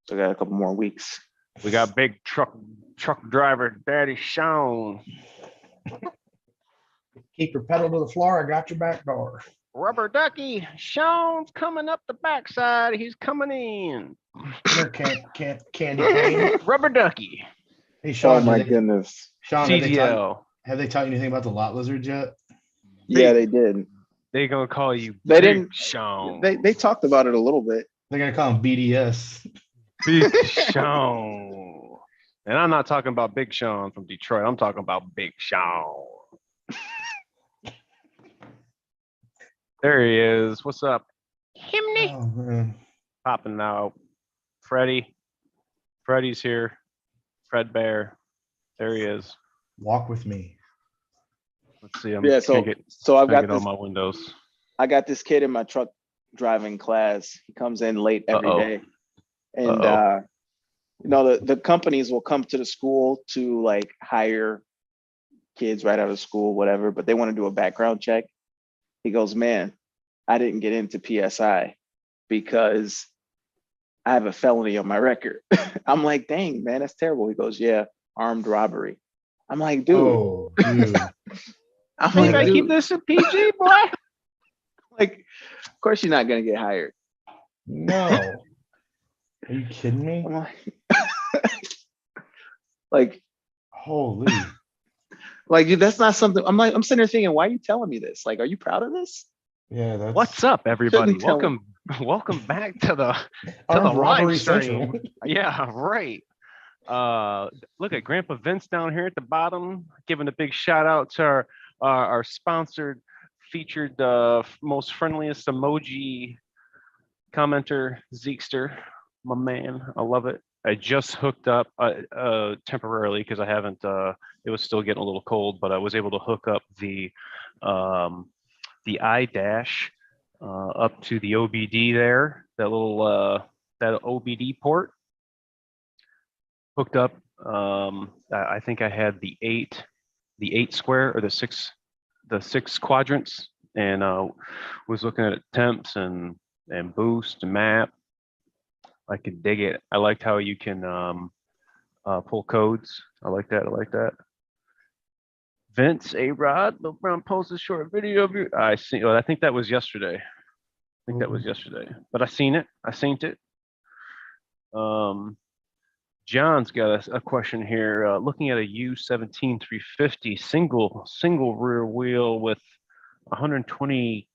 So I got a couple more weeks. We got big truck driver Daddy Sean. Keep your pedal to the floor. I got your back door. Rubber ducky. Sean's coming up the backside. He's coming in. There, candy cane. Rubber ducky. Hey, Sean. Oh my goodness. Sean, CGL. have they taught you anything about the lot lizards yet? Yeah, they did. They're gonna call you. They Big didn't. Sean. They talked about it a little bit. They're gonna call him BDS. Big Sean. And I'm not talking about Big Sean from Detroit. I'm talking about Big Sean. There he is. What's up? Himney. Oh, man. Popping out. Freddie's here. Fred Bear. There he is. Walk with me. Let's see. So I've got all this. my windows. I got this kid in my truck driving class. He comes in late every day, and the companies will come to the school to like hire kids right out of school, whatever, but they want to do a background check. He goes, man, I didn't get into PSI because I have a felony on my record. I'm like, dang, man, that's terrible. He goes, yeah, armed robbery. I'm like, dude. Oh, dude. I'm You like, gotta dude. keep this in PG, boy. Like, of course you're not gonna get hired. No. Are you kidding me? I'm like, Holy. like, dude, that's not something. I'm sitting there thinking, why are you telling me this? Like, are you proud of this? Yeah, that's What's up, everybody? Shouldn't tell Welcome back to the armed robbery live stream. central. Yeah, right. Look at Grandpa Vince down here at the bottom, giving a big shout out to our sponsored, featured, most friendliest emoji commenter, Zeekster, my man. I love it. I just hooked up temporarily because I haven't. It was still getting a little cold, but I was able to hook up the iDash up to the OBD there. That little that OBD port hooked up. I think I had the eight square or the six quadrants, and was looking at temps and boost and map. I could dig it. I liked how you can pull codes. I like that. Vince, A-Rod, Bill Brown posted a short video of you. I see. Well, I think that was yesterday. But I seen it. John's got a question here. Looking at a U17 350 single rear wheel with 120,000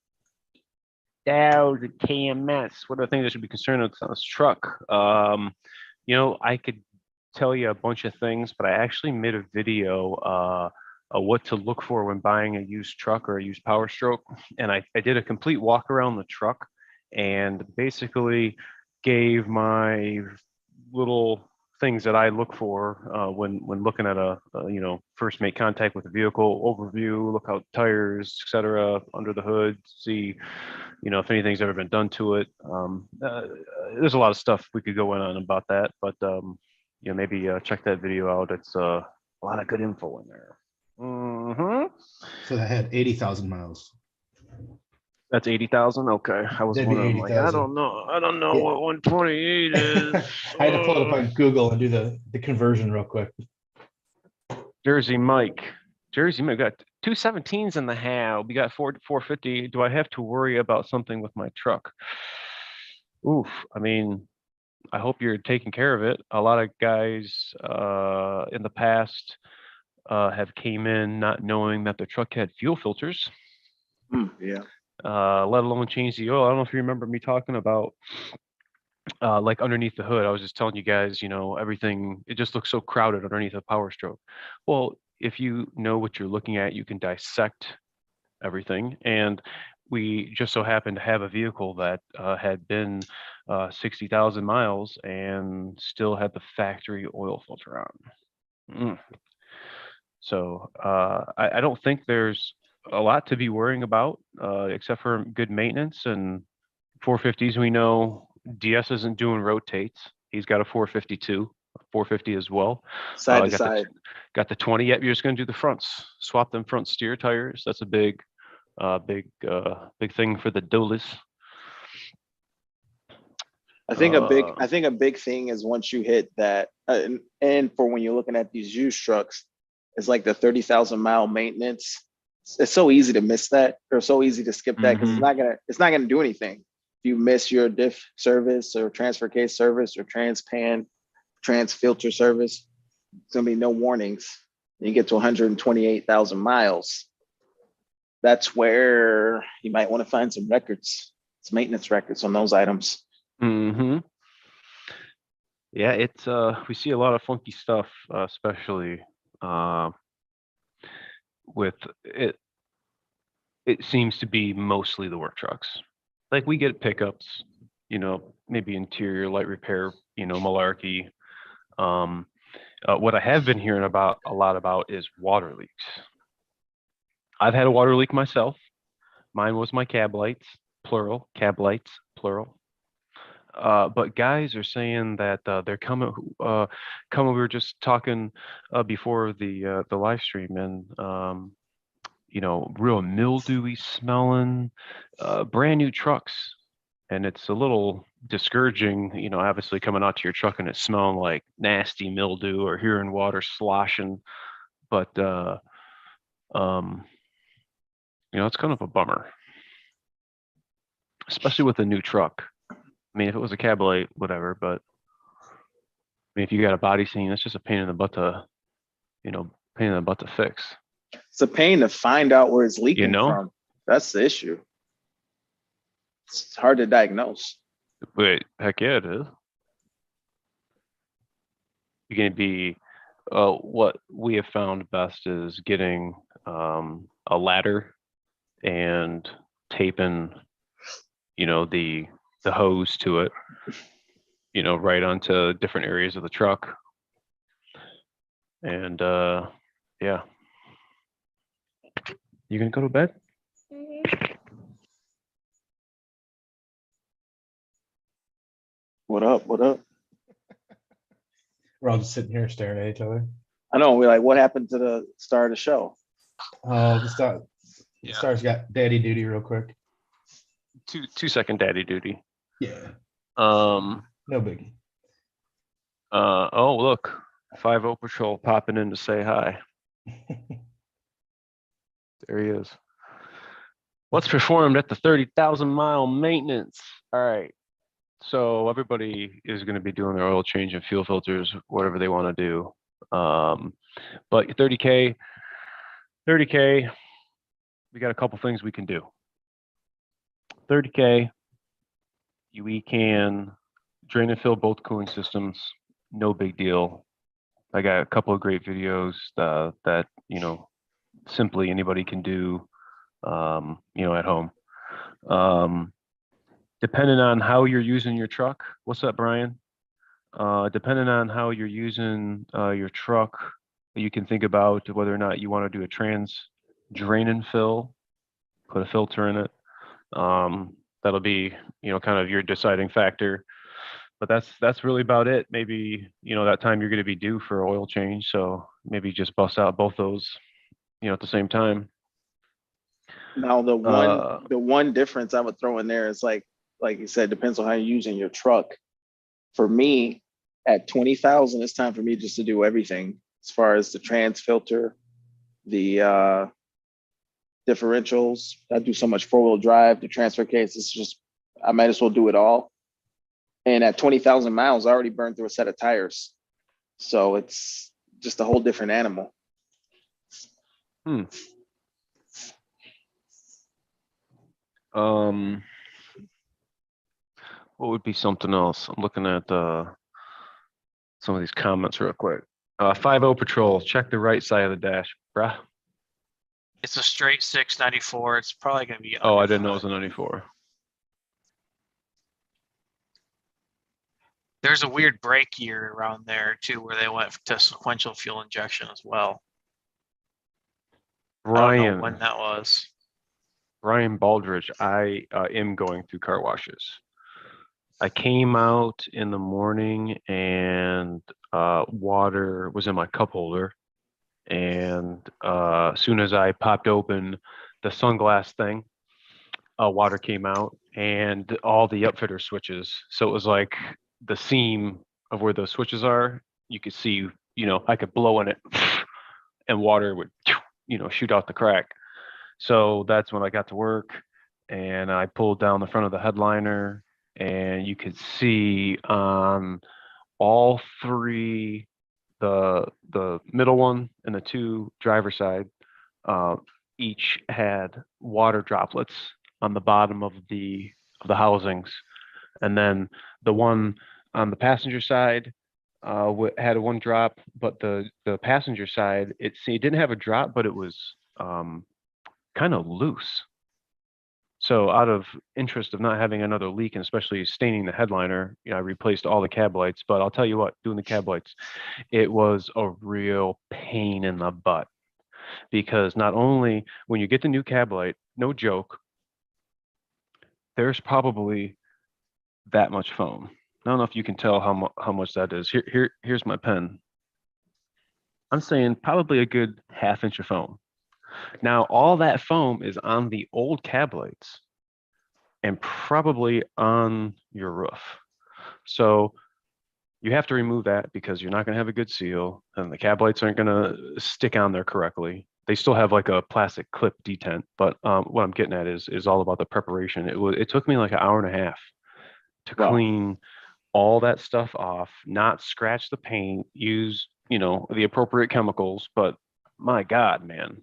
kms. What are the things I should be concerned with on this truck? I could tell you a bunch of things, but I actually made a video what to look for when buying a used truck or a used Powerstroke, and I did a complete walk around the truck and basically gave my little things that I look for when looking at a first make contact with the vehicle, overview, look out tires, etc., under the hood, see if anything's ever been done to it. There's a lot of stuff we could go in on about that, but maybe check that video out. It's a lot of good info in there. So that had 80,000 miles. That's 80,000. Okay, I was That'd be wondering. Like, 80,000. I don't know Yeah. what 128 is. I had to pull it up on Google and do the conversion real quick. Jersey Mike got 217s in the have. We got 450. Do I have to worry about something with my truck? Oof. I mean, I hope you're taking care of it. A lot of guys in the past have came in not knowing that the truck had fuel filters. Yeah. Let alone change the oil. I don't know if you remember me talking about like underneath the hood. I was just telling you guys, everything, it just looks so crowded underneath a Powerstroke. Well, if you know what you're looking at, you can dissect everything. And we just so happened to have a vehicle that had been 60,000 miles and still had the factory oil filter on. So I don't think there's a lot to be worrying about, except for good maintenance. And 450s, we know DS isn't doing rotates. He's got a 452, 450 as well. Side to side. Got the 20. Yep, you're just going to do the fronts. Swap them front steer tires. That's a big thing for the Dolis. I think a big thing is once you hit that, and for when you're looking at these used trucks, it's like the 30,000 mile maintenance. It's so easy to miss that, or so easy to skip that because it's not gonna do anything. If you miss your diff service or transfer case service or trans filter service, it's gonna be no warnings. You get to 128,000 miles. That's where you might want to find some records, some maintenance records on those items. Mm-hmm. Yeah, it's we see a lot of funky stuff, especially with it. It seems to be mostly the work trucks. Like we get pickups, maybe interior light repair, malarkey. What I have been hearing about a lot about is water leaks. I've had a water leak myself. Mine was my cab lights, plural, cab lights, plural. But guys are saying that they're coming. We were just talking before the live stream, and real mildewy smelling, brand new trucks, and it's a little discouraging. Obviously coming out to your truck and it's smelling like nasty mildew or hearing water sloshing, but it's kind of a bummer, especially with a new truck. I mean, if it was a cab light, whatever, but I mean, if you got a body scene, it's just a pain in the butt to fix. It's a pain to find out where it's leaking from. That's the issue. It's hard to diagnose. Wait, heck yeah, it is. You're going to be, what we have found best is getting a ladder and taping, the hose to it, right onto different areas of the truck. And yeah. You gonna go to bed? What up? What up? We're all just sitting here staring at each other. I know. We're like, what happened to the star of the show? Oh, the star's got daddy duty real quick. 2-second daddy duty. Yeah. No biggie. Oh, look, 50 Patrol popping in to say hi. There he is. What's performed at the 30,000-mile maintenance? All right. So everybody is going to be doing their oil change and fuel filters, whatever they want to do. But 30K, we got a couple things we can do. 30K, we can drain and fill both cooling systems. No big deal. I got a couple of great videos that simply anybody can do, at home. Depending on how you're using your truck. What's up, Brian? Depending on how you're using your truck, you can think about whether or not you want to do a trans drain and fill, put a filter in it. That'll be, kind of your deciding factor. But that's really about it. Maybe, that time you're going to be due for oil change. So maybe just bust out both those, at the same time. Now, the one difference I would throw in there is like you said, depends on how you're using your truck. For me, at 20,000, it's time for me just to do everything as far as the trans filter, the differentials. I do so much 4-wheel drive, the transfer case. It's just, I might as well do it all. And at 20,000 miles, I already burned through a set of tires. So it's just a whole different animal. What would be something else? I'm looking at some of these comments real quick. 50 Patrol, check the right side of the dash, bruh. It's a straight 694. It's probably going to be. Oh, I didn't know it was a 94. There's a weird break year around there too, where they went to sequential fuel injection as well. I don't know when that was. Brian Baldridge, I am going through car washes. I came out in the morning and water was in my cup holder. And as soon as I popped open the sunglass thing, water came out and all the upfitter switches. So it was like the seam of where those switches are, you could see, I could blow in it and water would, shoot out the crack. So that's when I got to work and I pulled down the front of the headliner and you could see on all three, the middle one and the two driver side, each had water droplets on the bottom of the housings, and then the one on the passenger side had a one drop, but the passenger side it didn't have a drop, but it was kind of loose. So out of interest of not having another leak and especially staining the headliner, I replaced all the cab lights. But I'll tell you what, doing the cab lights, it was a real pain in the butt, because not only when you get the new cab light, no joke, there's probably that much foam. I don't know if you can tell how much that is. Here's my pen. I'm saying probably a good ½ inch of foam. Now, all that foam is on the old cab lights and probably on your roof. So you have to remove that because you're not going to have a good seal and the cab lights aren't going to stick on there correctly. They still have like a plastic clip detent, but what I'm getting at is all about the preparation. It took me like an hour and a half to clean all that stuff off, not scratch the paint, use, the appropriate chemicals, but my God, man.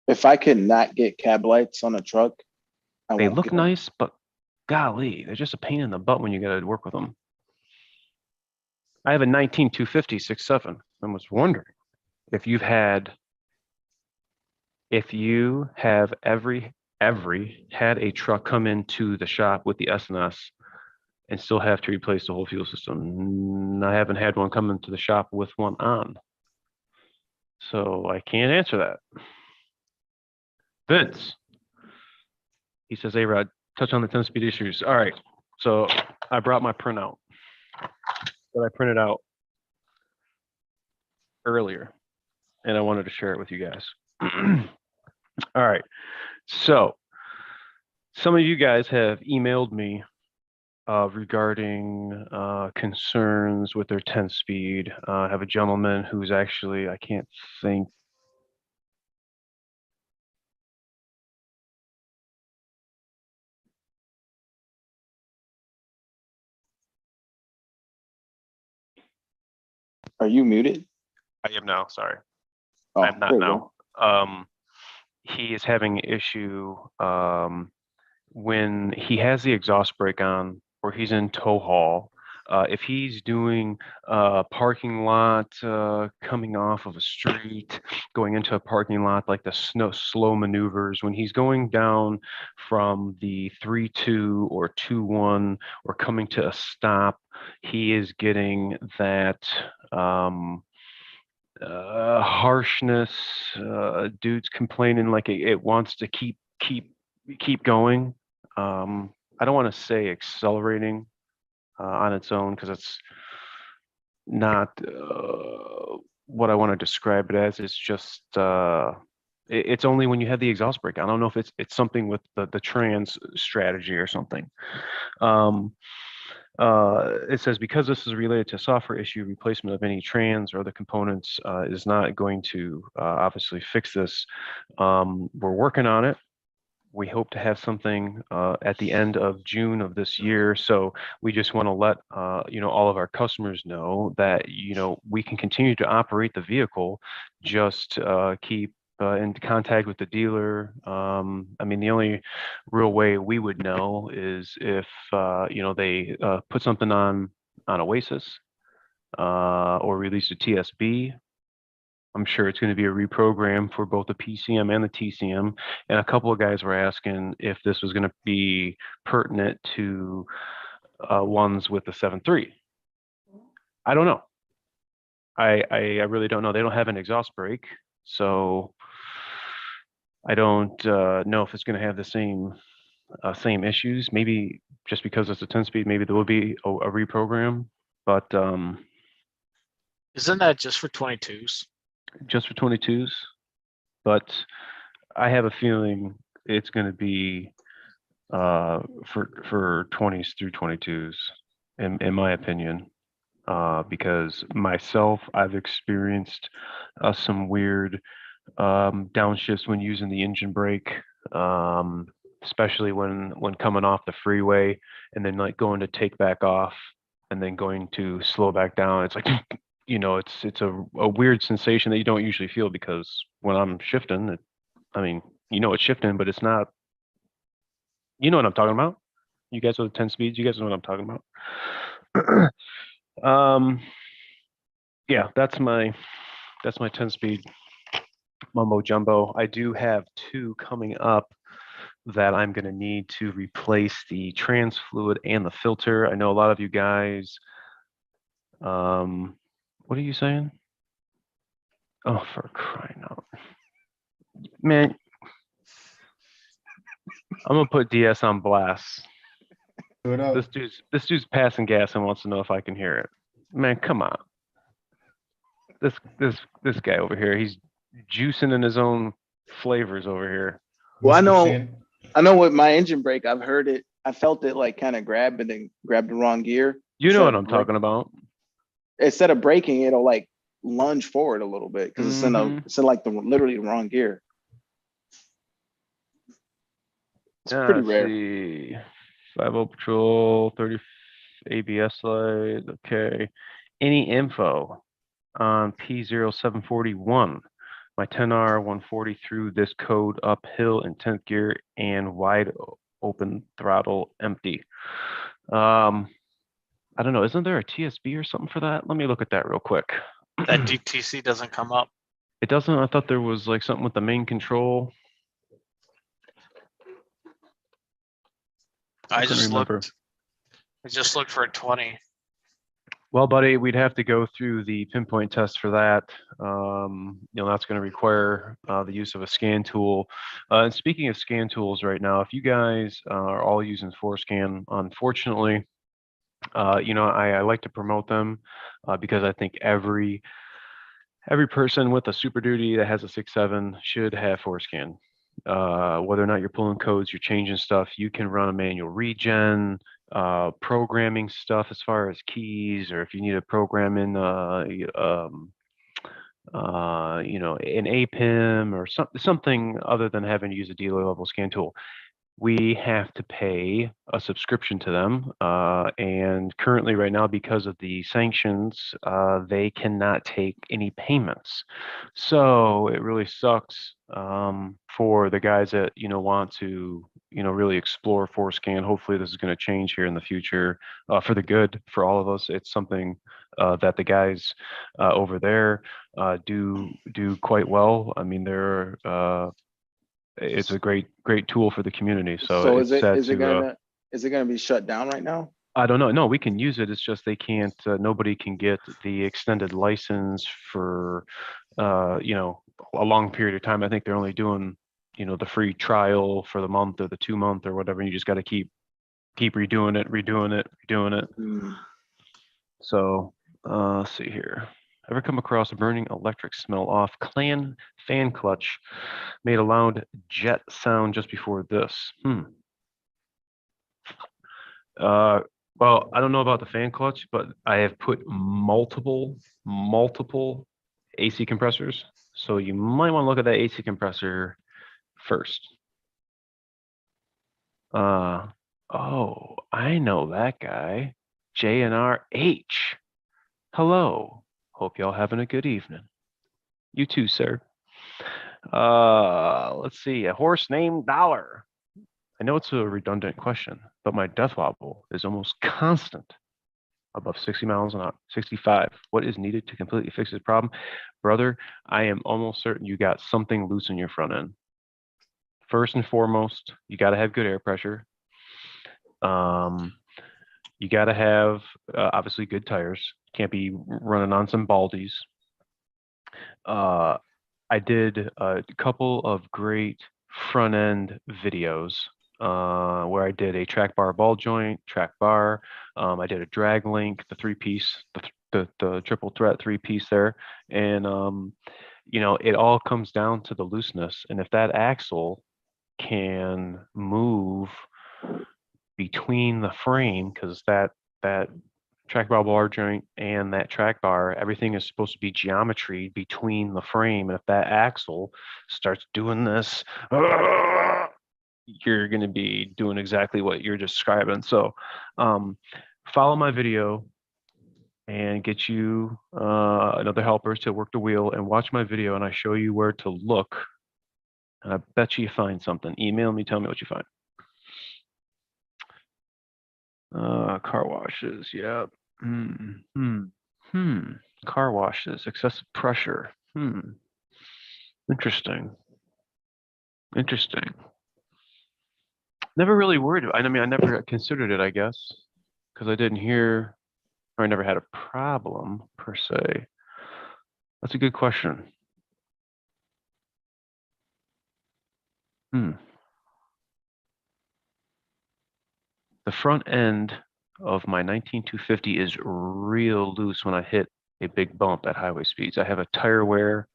If I could not get cab lights on a truck, they look nice, but golly, they're just a pain in the butt when you got to work with them. I have a 19-250 6.7. I was wondering if you have ever had a truck come into the shop with the S&S and still have to replace the whole fuel system. I haven't had one come into the shop with one on. So I can't answer that. Vince, he says, "Hey, Rod, touch on the 10-speed issues." All right, so I brought my printout that I printed out earlier, and I wanted to share it with you guys. All right, so some of you guys have emailed me regarding concerns with their 10-speed. I have a gentleman who's actually, I can't think. Are you muted? I am now, sorry. Oh, I'm not now. He is having an issue when he has the exhaust brake on or he's in tow haul. If he's doing a parking lot, coming off of a street, going into a parking lot, like the slow maneuvers, when he's going down from the 3-2 or 2-1 or coming to a stop, he is getting that harshness. Dude's complaining like it wants to keep going. I don't want to say accelerating on its own because it's not what I want to describe it as. It's just it's only when you have the exhaust brake. I don't know if it's something with the trans strategy or something. It says, because this is related to a software issue, replacement of any trans or other components is not going to obviously fix this. We're working on it. We hope to have something at the end of June of this year. So we just want to let all of our customers know that we can continue to operate the vehicle. Just keep in contact with the dealer. I mean, the only real way we would know is if they put something on Oasis or release a TSB. I'm sure it's going to be a reprogram for both the PCM and the TCM. And a couple of guys were asking if this was going to be pertinent to ones with the 7.3. I don't know. I really don't know. They don't have an exhaust brake, so I don't know if it's going to have the same issues. Maybe just because it's a 10-speed, maybe there will be a reprogram. But isn't that just for 22s? Just for 22s, but I have a feeling it's going to be for 20s through 22s, in my opinion. Because myself, I've experienced some weird downshifts when using the engine brake, especially when coming off the freeway and then like going to take back off and then going to slow back down. It's like, it's a weird sensation that you don't usually feel, because when I'm shifting, it's shifting, but it's not. You know what I'm talking about? You guys with the 10 speeds, you guys know what I'm talking about. Yeah, that's my 10 speed mumbo jumbo. I do have 2 coming up that I'm going to need to replace the trans fluid and the filter. I know a lot of you guys. What are you saying? Oh, for crying out, man! I'm gonna put DS on blast. Do it up. This dude's passing gas and wants to know if I can hear it. Man, come on. This guy over here, he's juicing in his own flavors over here. Well, I Mr. know, Shan- I know with my engine brake, I've heard it. I felt it like kind of grab and then grab the wrong gear. You know Instead what of I'm brake- talking about. Instead of braking, it'll like lunge forward a little bit because Mhm. it's in like literally the wrong gear. It's pretty Let's rare. see. 50 patrol, 30 ABS light. Okay. Any info on P0741? My 10R 140 through this code uphill in 10th gear and wide open throttle empty. I don't know. Isn't there a TSB or something for that? Let me look at that real quick. That DTC doesn't come up. It doesn't. I thought there was like something with the main control. I couldn't just remember. looked. I just looked for a 20. Well, buddy, we'd have to go through the pinpoint test for that. That's going to require the use of a scan tool. And speaking of scan tools right now, if you guys are all using Forescan, unfortunately, I like to promote them because I think every person with a Super Duty that has a 6.7 should have Forescan. Whether or not you're pulling codes, you're changing stuff, you can run a manual regen, programming stuff as far as keys, or if you need to program in, an APIM or something other than having to use a dealer level scan tool. We have to pay a subscription to them. And currently right now, because of the sanctions, they cannot take any payments. So it really sucks for the guys that, want to, really explore Forescan. Hopefully this is going to change here in the future for the good for all of us. It's something that the guys over there do quite well. I mean, it's a great tool for the community. So So it's sad is it to. gonna be shut down right now? I don't know. No, we can use it. It's just they can't. Nobody can get the extended license for, a long period of time. I think they're only doing, the free trial for the month or the 2 month or whatever. You just got to keep redoing it. Hmm. So let's see here. Ever come across a burning electric smell off clan fan clutch? Made a loud jet sound just before this. Well, I don't know about the fan clutch, but I have put multiple AC compressors. So you might want to look at that AC compressor first. Oh, I know that guy. JNRH. Hello. Hope y'all having a good evening. You too, sir. Let's see. A horse named Dollar. I know it's a redundant question, but my death wobble is almost constant above 60 miles an hour, 65. What is needed to completely fix this problem? Brother, I am almost certain you got something loose in your front end. First and foremost, you got to have good air pressure. You got to have, obviously, good tires. Can't be running on some Baldies. I did a couple of great front end videos where I did a track bar ball joint, track bar. I did a drag link, the 3-piece, the triple threat 3-piece there. And, it all comes down to the looseness. And if that axle can move between the frame, because that track bar joint and that track bar, everything is supposed to be geometry between the frame. And if that axle starts doing this, you're going to be doing exactly what you're describing. So follow my video and get you another helper to work the wheel, and watch my video, and I show you where to look. And I bet you find something. Email me, tell me what you find. Car washes, yeah. Car washes, excessive pressure. Interesting. Interesting. Never really worried. I mean, I never considered it, I guess, because I didn't hear, or I never had a problem per se. That's a good question. The front end of my 19250 is real loose when I hit a big bump at highway speeds. I have a tire wear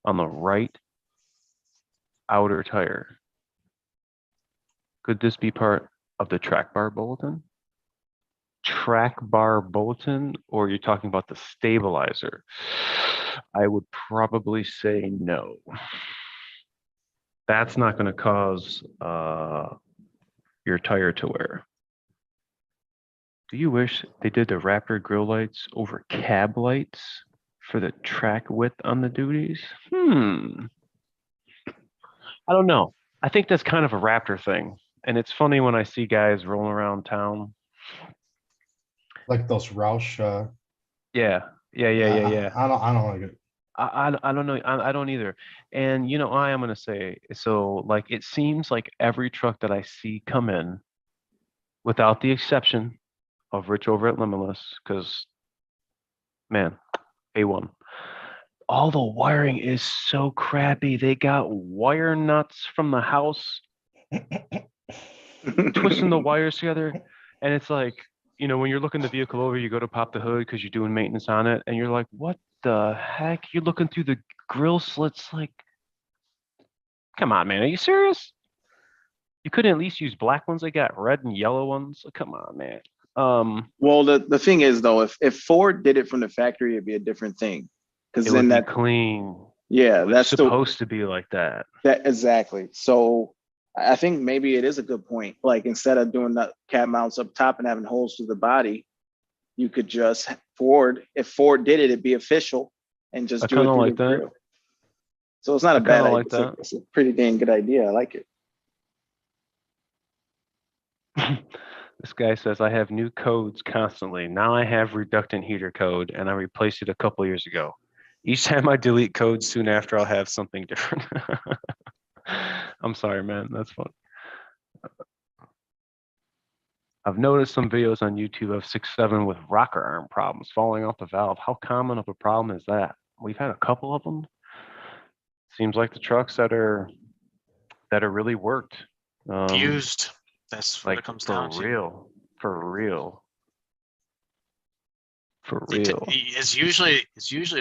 on the right outer tire. Could this be part of the track bar bulletin? Track bar bulletin, or you're talking about the stabilizer? I would probably say no. That's not going to cause your tire to wear. Do you wish they did the Raptor grill lights over cab lights for the track width on the duties? I don't know. I think that's kind of a Raptor thing. And it's funny when I see guys rolling around town. Like those Roush. Yeah. I don't like it. I don't know. I don't either. And you know, I am gonna say, so like it seems like every truck that I see come in, without the exception of Rich over at Limitless, because man, A1. All the wiring is so crappy. They got wire nuts from the house twisting the wires together. And it's like, you know, when you're looking the vehicle over, you go to pop the hood because you're doing maintenance on it. And you're like, what the heck? You're looking through the grill slits like, come on, man. Are you serious? You couldn't at least use black ones. They got red and yellow ones. Come on, man. Well, the thing is though, if Ford did it from the factory, it'd be a different thing. Because it then would be that clean. Yeah, It's that's supposed to be like that. That exactly. So I think maybe it is a good point. Like instead of doing the cab mounts up top and having holes through the body, you could just if Ford did it, it'd be official and just I do kind it of through like the that. grill. So it's not a I bad kinda idea. like that. It's a pretty dang good idea. I like it. This guy says, I have new codes constantly. Now I have reductant heater code, and I replaced it a couple years ago. Each time I delete codes, soon after I'll have something different. I'm sorry, man. That's fun. I've noticed some videos on YouTube of 6.7 with rocker arm problems falling off the valve. How common of a problem is that? We've had a couple of them. Seems like the trucks that are really worked. Used. That's what Like it comes for down to. for real. It's usually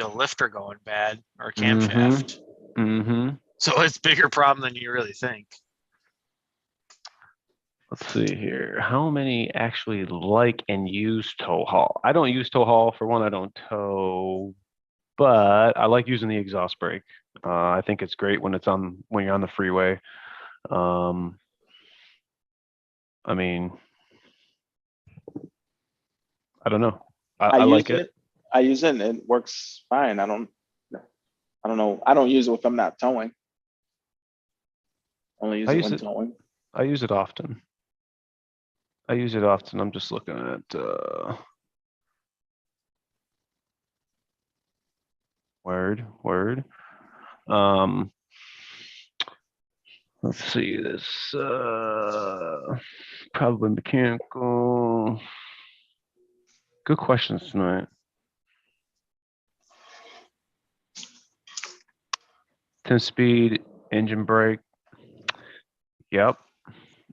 a lifter going bad or a camshaft. So it's a bigger problem than you really think. Let's see here. How many actually like and use tow haul? I don't use tow haul. For one, I don't tow, but I like using the exhaust brake. I think it's great when you're on the freeway. I mean, I don't know. I like it. I use it and it works fine. I don't know. I don't use it if I'm not towing. Only use it when towing. I use it often. I'm just looking at word. Let's see this. Probably mechanical. Good questions tonight. 10-speed engine brake. Yep.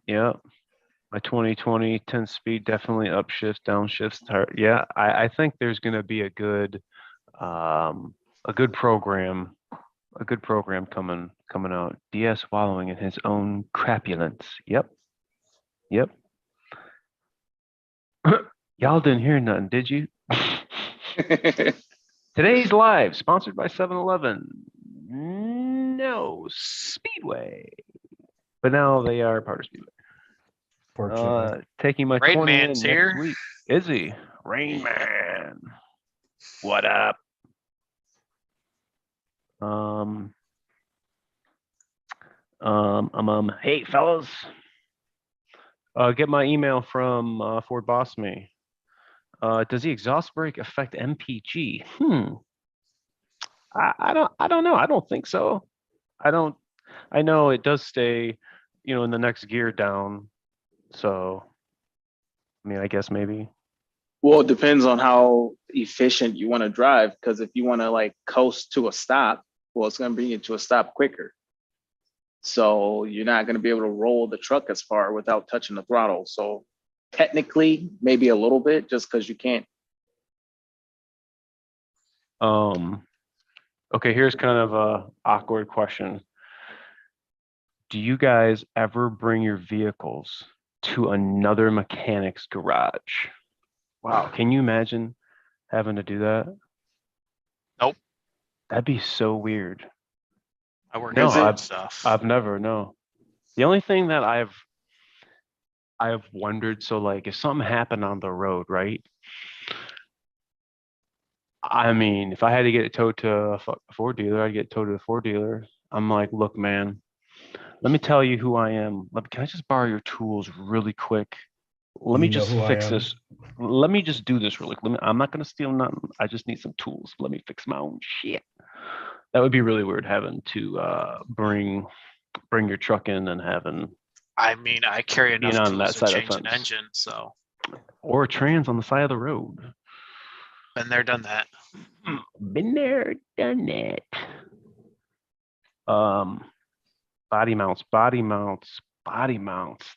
My 2020 10-speed definitely upshifts, downshifts. Yeah, I think there's going to be a good program coming coming out. DS wallowing in his own crapulence. Yep. Yep. Y'all didn't hear nothing, did you? Today's live, sponsored by 7-Eleven. No, Speedway. But now they are part of Speedway. Fortunately. Taking my Rain 20 in Man's next here. week. Is he? Rain Man. What up? Hey, fellas. Get my email from Ford Boss Me. Does the exhaust brake affect MPG? I don't know. I don't think so. I know it does stay, in the next gear down. So, I mean, I guess maybe. Well, it depends on how efficient you want to drive. Because if you want to like coast to a stop, well, it's going to bring you to a stop quicker. So you're not going to be able to roll the truck as far without touching the throttle. So technically, maybe a little bit, just because you can't. Okay, here's kind of a awkward question. Do you guys ever bring your vehicles to another mechanic's garage? Wow, can you imagine having to do that? Nope. That'd be so weird. I work No, on stuff. I've never, no. The only thing that I've wondered, so like if something happened on the road, right? I mean, if I had to get it towed to a Ford dealer, I'd get towed to the Ford dealer. I'm like, look, man, let me tell you who I am. Can I just borrow your tools really quick? Let me You know just who I fix am? this. Let me just do this really quick. I'm not gonna steal nothing. I just need some tools. Let me fix my own shit. That would be really weird having to bring your truck in and having I mean, I carry being enough on that tools to side of the change an fence. engine, so Or a trans on the side of the road. been there, done that. Been there, done that. Body mounts.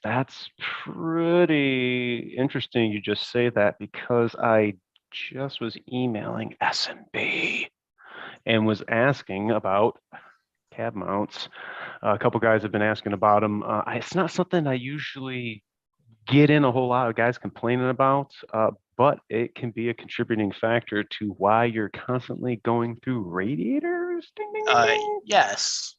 That's pretty interesting you just say that, because I just was emailing S&B and was asking about cab mounts. A couple guys have been asking about them. It's not something I usually get in a whole lot of guys complaining about, but it can be a contributing factor to why you're constantly going through radiators. Ding, ding, ding, ding. Yes.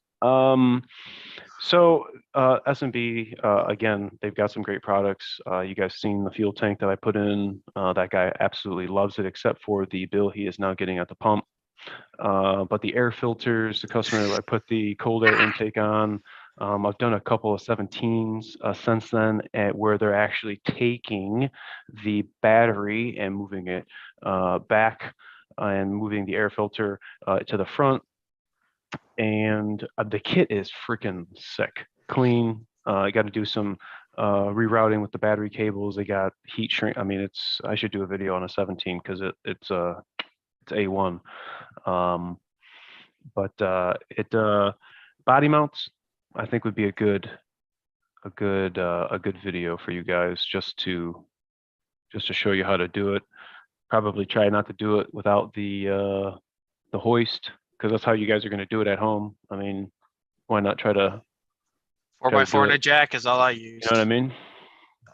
So S&B, again, they've got some great products. You guys seen the fuel tank that I put in? That guy absolutely loves it, except for the bill he is now getting at the pump. But the air filters, the customer, I put the cold air intake on. I've done a couple of 17s since then, where they're actually taking the battery and moving it back and moving the air filter to the front. And the kit is freaking sick, clean. I got to do some rerouting with the battery cables. They got heat shrink. I mean, I should do a video on a 17 because it's A1. But body mounts, I think, would be a good video for you guys, just to show you how to do it. Probably try not to do it without the hoist, because that's how you guys are going to do it at home. I mean, why not try to 4x4 and a jack is all I use. You know what I mean?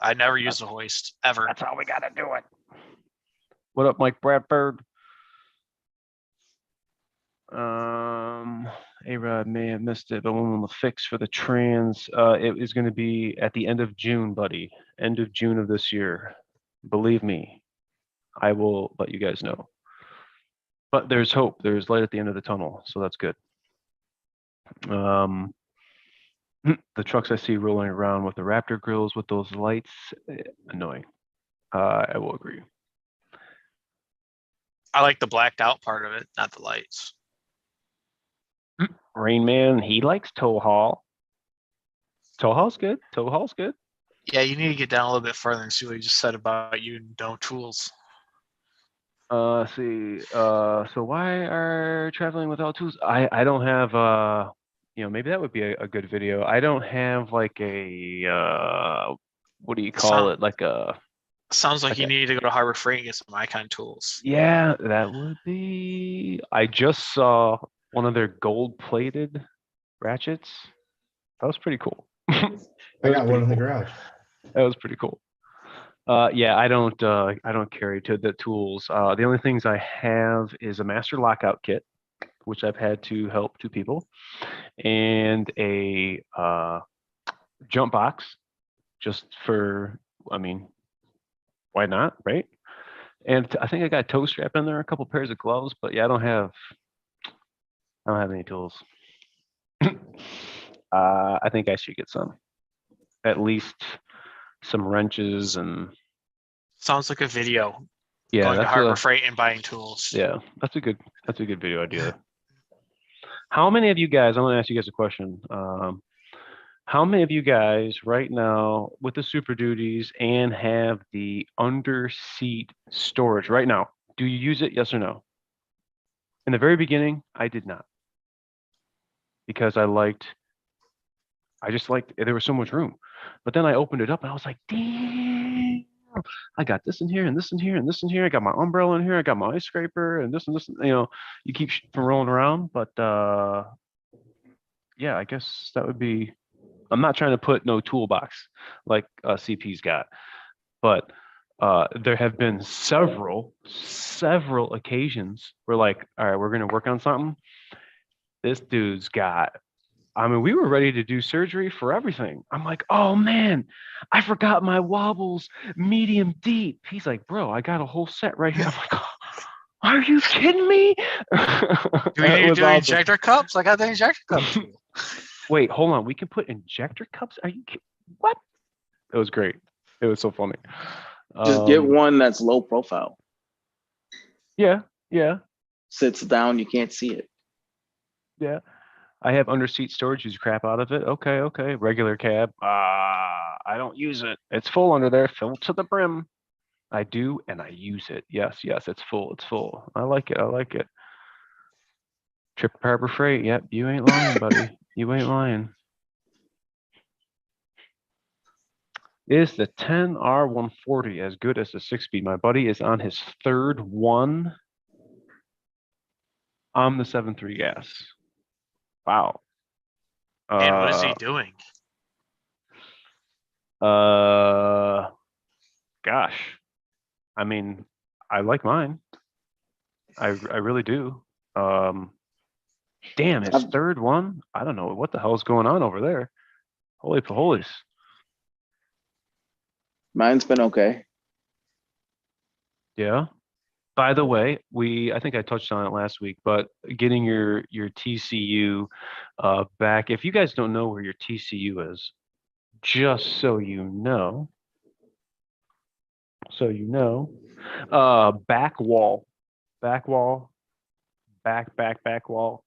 I never use a hoist ever. That's how we got to do it. What up, Mike Bradford? A-Rod may have missed it, but when will the fix for the trans? It is going to be at the end of June, buddy. End of June of this year. Believe me, I will let you guys know. But there's hope. There's light at the end of the tunnel, so that's good. The trucks I see rolling around with the Raptor grills with those lights, annoying. I will agree. I like the blacked out part of it, not the lights. Rain Man, he likes tow haul. Tow haul's good. Tow haul's good. Yeah, you need to get down a little bit further and see what you just said about you no tools. See. So why are traveling without tools? I don't have maybe that would be a good video. I don't have like a what do you call it? Like a Sounds like you need to go to Harbor Freight and get some Icon tools. Yeah, that would be. I just saw one of their gold plated ratchets. That was pretty cool. I got one in the garage. That was pretty cool. Yeah, I don't carry to the tools. The only things I have is a master lockout kit, which I've had to help 2 people, and a jump box, just for, I mean, why not, right? And I think I got a toe strap in there, a couple pairs of gloves, but yeah, I don't have any tools. I think I should get some, at least some wrenches and. Sounds like a video. Yeah, Going to that's Harbor Freight and buying tools. yeah, that's a good video idea. How many of you guys? I'm gonna ask you guys a question. How many of you guys right now with the Super Duties and have the under seat storage right now? Do you use it? Yes or no? In the very beginning, I did not, because I just liked there was so much room. But then I opened it up and I was like, damn, I got this in here and this in here and this in here. I got my umbrella in here. I got my ice scraper and this and this. You know, you keep from rolling around. But yeah, I guess that would be. I'm not trying to put no toolbox like CP's got, but there have been several occasions where, like, all right, we're gonna work on something. This dude's got. I mean, we were ready to do surgery for everything. I'm like, oh man, I forgot my wobbles medium deep. He's like, bro, I got a whole set right here. I'm like, oh, are you kidding me? Do we need to do injector cups? I got the injector cups. Wait, hold on. We can put injector cups? Are you kidding? What? It was great. It was so funny. Just get one that's low profile. Yeah, yeah, Sits down, you can't see it. yeah. I have under seat storage. Use crap out of it. Okay. Regular cab. I don't use it. It's full under there, filled to the brim. I do, and I use it. Yes, it's full. It's full. I like it. Trip Harbor Freight. Yep, you ain't lying, buddy. You ain't lying. Is the 10R140 as good as the 6-speed? My buddy is on his 3rd one. I'm the 7.3 gas. Wow. And what is he doing? Gosh. I mean, I like mine. I really do. Damn, his 3rd one. I don't know what the hell's going on over there. Holy police. Mine's been okay. Yeah. By the way, I think I touched on it last week, but getting your TCU back. If you guys don't know where your TCU is, just so you know, back wall, back wall.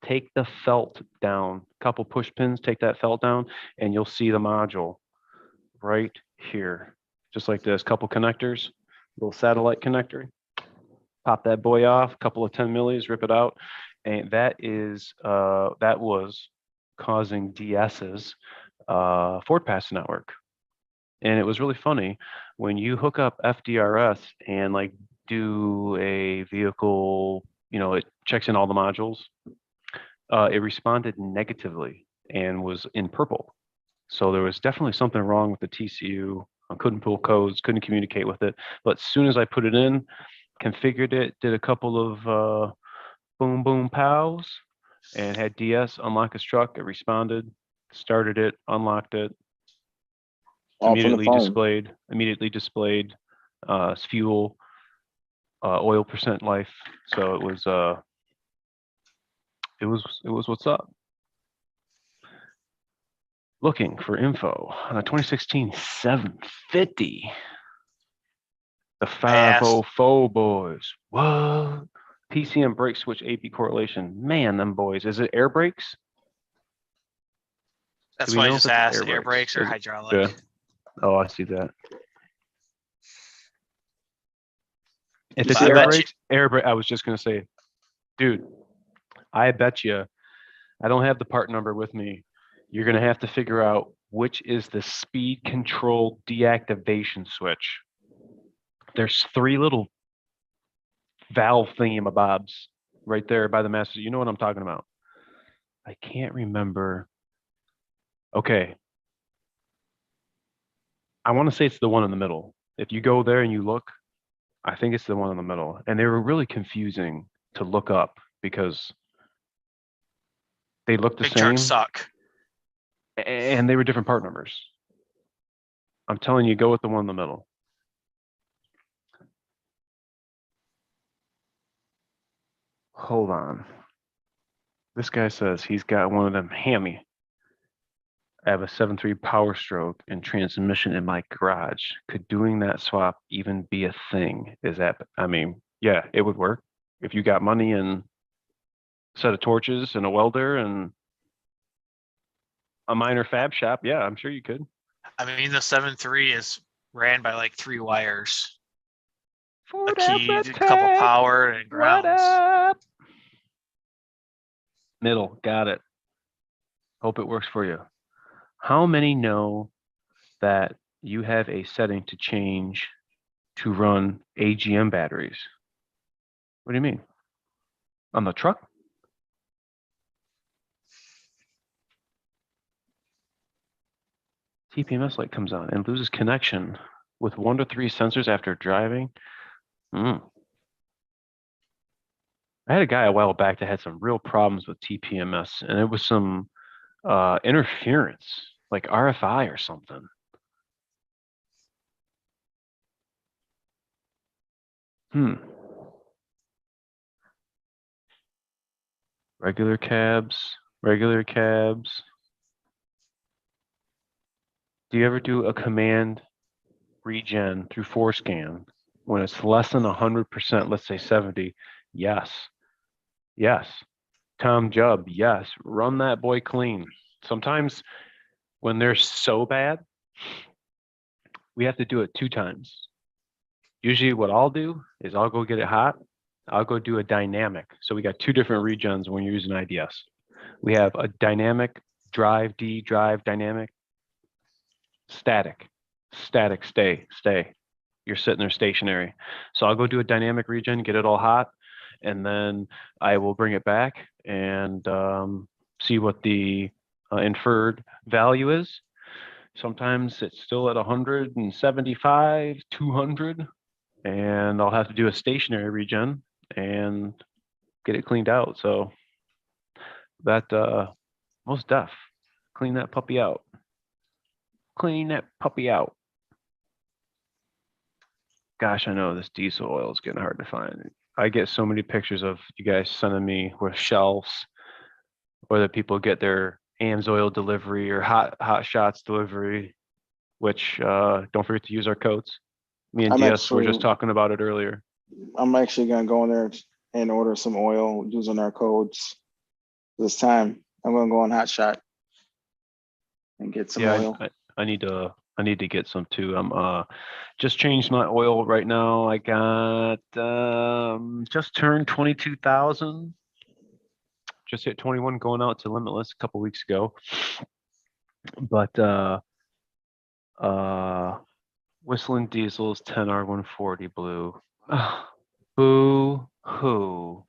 Take the felt down. Couple push pins. Take that felt down, and you'll see the module right here, just like this. Couple connectors, little satellite connector. Pop that boy off, couple of 10 millis, rip it out. And that was causing DS's forward pass network. And it was really funny when you hook up FDRS and like do a vehicle, you know, it checks in all the modules. It responded negatively and was in purple. So there was definitely something wrong with the TCU. I couldn't pull codes, couldn't communicate with it. But as soon as I put it in, configured it, did a couple of boom boom pows, and had DS unlock his truck. It responded, started it, unlocked it, immediately displayed fuel, oil percent life. So it was what's up. Looking for info on a 2016 750. The 504 boys. What? PCM brake switch AP correlation. Man, them boys. Is it air brakes? That's why I just asked, air brakes or hydraulic. Yeah. Oh, I see that. If it's air brake, I was just gonna say, dude, I bet you, I don't have the part number with me. You're gonna have to figure out which is the speed control deactivation switch. There's 3 little valve thingamabobs right there by the master. You know what I'm talking about. I can't remember Okay. I want to say it's the one in the middle. If you go there and you look, I think it's the one in the middle. And they were really confusing to look up because they looked the Big same trucks suck. and they were different part numbers. I'm telling you, go with the one in the middle. Hold on. This guy says he's got one of them hammy. I have a 7.3 Powerstroke and transmission in my garage. Could doing that swap even be a thing? Is that, I mean, yeah, it would work. If you got money and a set of torches and a welder and a minor fab shop, yeah, I'm sure you could. I mean, the 7.3 is ran by like 3 wires. A key, a couple power, and grounds. Middle, got it. Hope it works for you. How many know that you have a setting to change to run AGM batteries? What do you mean? On the truck? TPMS light comes on and loses connection with 1 to 3 sensors after driving. I had a guy a while back that had some real problems with TPMS, and it was some interference, like RFI or something. Regular cabs. Do you ever do a command regen through forescan when it's less than 100%, let's say 70? Yes. Tom Jubb, yes. Run that boy clean. Sometimes when they're so bad, we have to do it 2 times. Usually what I'll do is I'll go get it hot. I'll go do a dynamic. So we got 2 different regens when you're using IDS. We have a dynamic drive, dynamic, static, stay. You're sitting there stationary. So I'll go do a dynamic regen, get it all hot, and then I will bring it back and see what the inferred value is. Sometimes it's still at 175, 200, and I'll have to do a stationary regen and get it cleaned out. So that most def, clean that puppy out. Gosh, I know this diesel oil is getting hard to find. I get so many pictures of you guys sending me with shelves, whether people get their AMS oil delivery or hot shots delivery, which don't forget to use our codes. Me and DS were just talking about it earlier. I'm actually gonna go in there and order some oil using our codes this time. I'm gonna go on Hot Shot and get some oil. I need to get some too. I'm just changed my oil right now. I got just turned 22,000. Just hit 21 going out to Limitless a couple weeks ago. But Whistling Diesel's 10R140 blue. Boo hoo.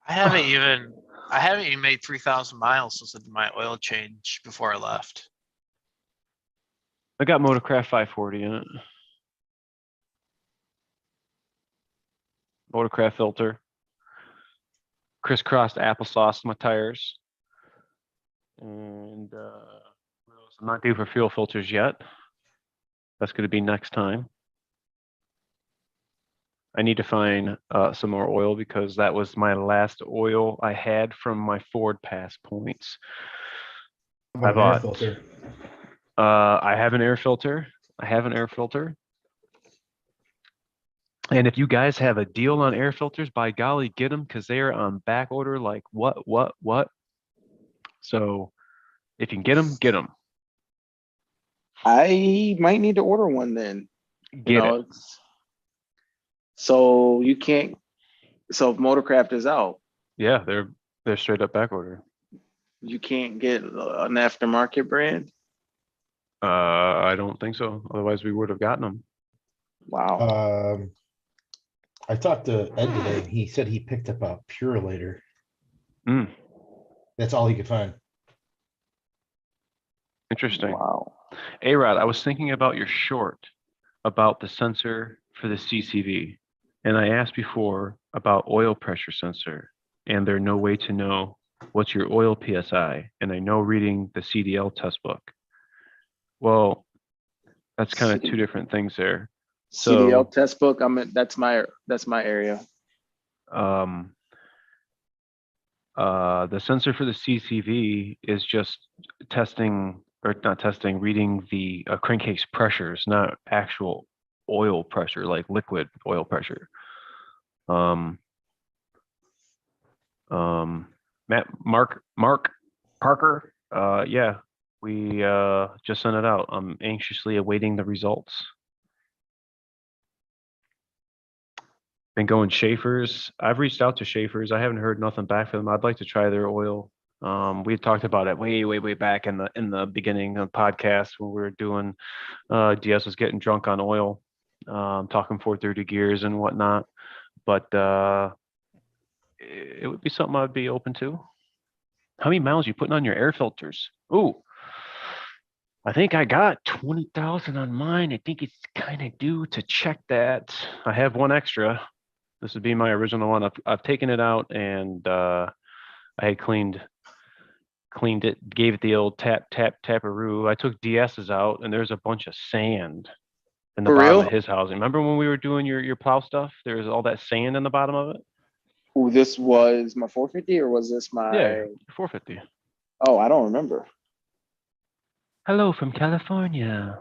I haven't even made 3,000 miles since I did my oil change before I left. I got Motorcraft 540 in it. Motorcraft filter. Crisscrossed applesauce my tires. And I'm not due for fuel filters yet. That's going to be next time. I need to find some more oil because that was my last oil I had from my Ford Pass points. I bought. I have an air filter. And if you guys have a deal on air filters, by golly, get them because they are on back order like what? So if you can get them. I might need to order one then. Get it. So you can't. So if Motorcraft is out, yeah, they're straight up back order. You can't get an aftermarket brand. I don't think so. Otherwise, we would have gotten them. Wow. I talked to Ed today, and he said he picked up a Purelator. That's all he could find. Interesting. Wow. A-Rod, I was thinking about your short about the sensor for the CCV. And I asked before about oil pressure sensor, and there's no way to know what's your oil PSI. And I know reading the CDL test book. Well, that's kind of two different things there. CDL So, test book. That's my area. The sensor for the CCV is just testing, or not testing, reading the crankcase pressures, not actual oil pressure, like liquid oil pressure. Mark Parker, yeah, we just sent it out. I'm anxiously awaiting the results. Been going Schaefer's. I've reached out to Schaefer's. I haven't heard nothing back from them. I'd like to try their oil. We had talked about it way back in the beginning of the podcast when we were doing DS was getting drunk on oil, talking 430 gears and whatnot. But it would be something I'd be open to. How many miles you putting on your air filters? Ooh, I think I got 20,000 on mine. I think it's kind of due to check that. I have one extra. This would be my original one. I've taken it out and I had cleaned it, gave it the old taparoo. I took DS's out and there's a bunch of sand in the For bottom real? of his housing. Remember when we were doing your plow stuff? There's all that sand in the bottom of it. Ooh, this was my 450 or was this my? Yeah, 450. Oh, I don't remember. Hello from California.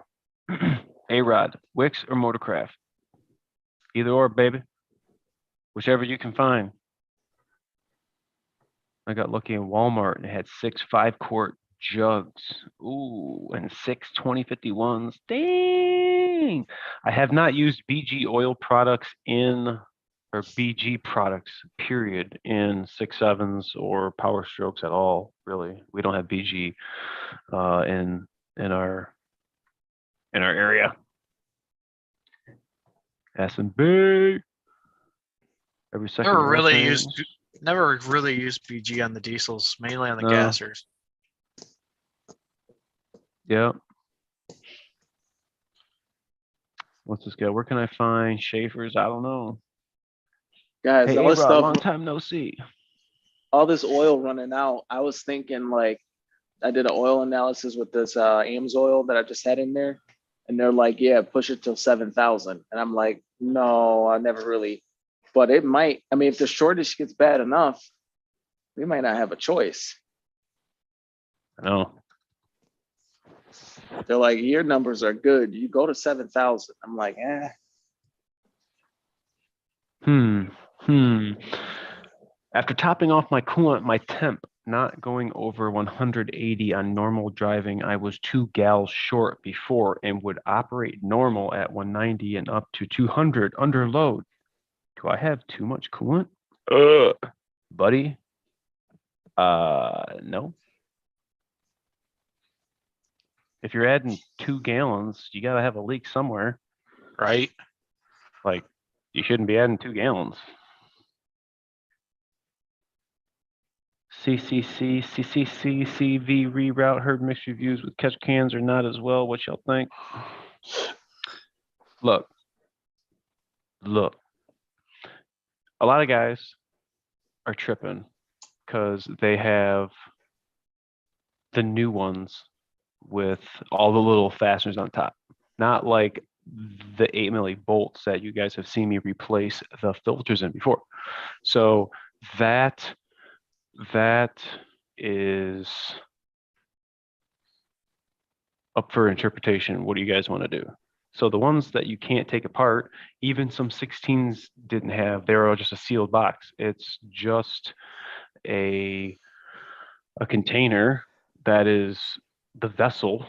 A-Rod, Wix or Motorcraft? Either or, baby. Whichever you can find. I got lucky in Walmart and it had 6 5-quart jugs. Ooh, and 6 2051s. Dang! I have not used BG oil products or BG products, period, in 6.7s or Powerstrokes at all, really. We don't have BG in our area. S&B. Every second. Never really used BG on the diesels, mainly on the No. gassers. Yeah. What's this go? Where can I find Schaefer's? I don't know. Guys, Hey, all this A-Rod, stuff, long time no see. all this oil running out. I was thinking like, I did an oil analysis with this Ames oil that I just had in there. And they're like, yeah, push it till 7,000. And I'm like, no, I never really, but it might. I mean, if the shortage gets bad enough, we might not have a choice. I know. They're like, your numbers are good. You go to 7,000. I'm like, eh. After topping off my coolant, my temp not going over 180 on normal driving, I was 2 gals short before and would operate normal at 190 and up to 200 under load. Do I have too much coolant? Buddy? No. If you're adding 2 gallons, you gotta have a leak somewhere, Right? like you shouldn't be adding 2 gallons. CCV reroute, heard mixed reviews with catch cans or not as well. What y'all think? Look. A lot of guys are tripping because they have the new ones with all the little fasteners on top. Not like the 8 milli bolts that you guys have seen me replace the filters in before. So that is up for interpretation. What do you guys want to do? So the ones that you can't take apart, even some 16s didn't have, they were just a sealed box. It's just a container that is the vessel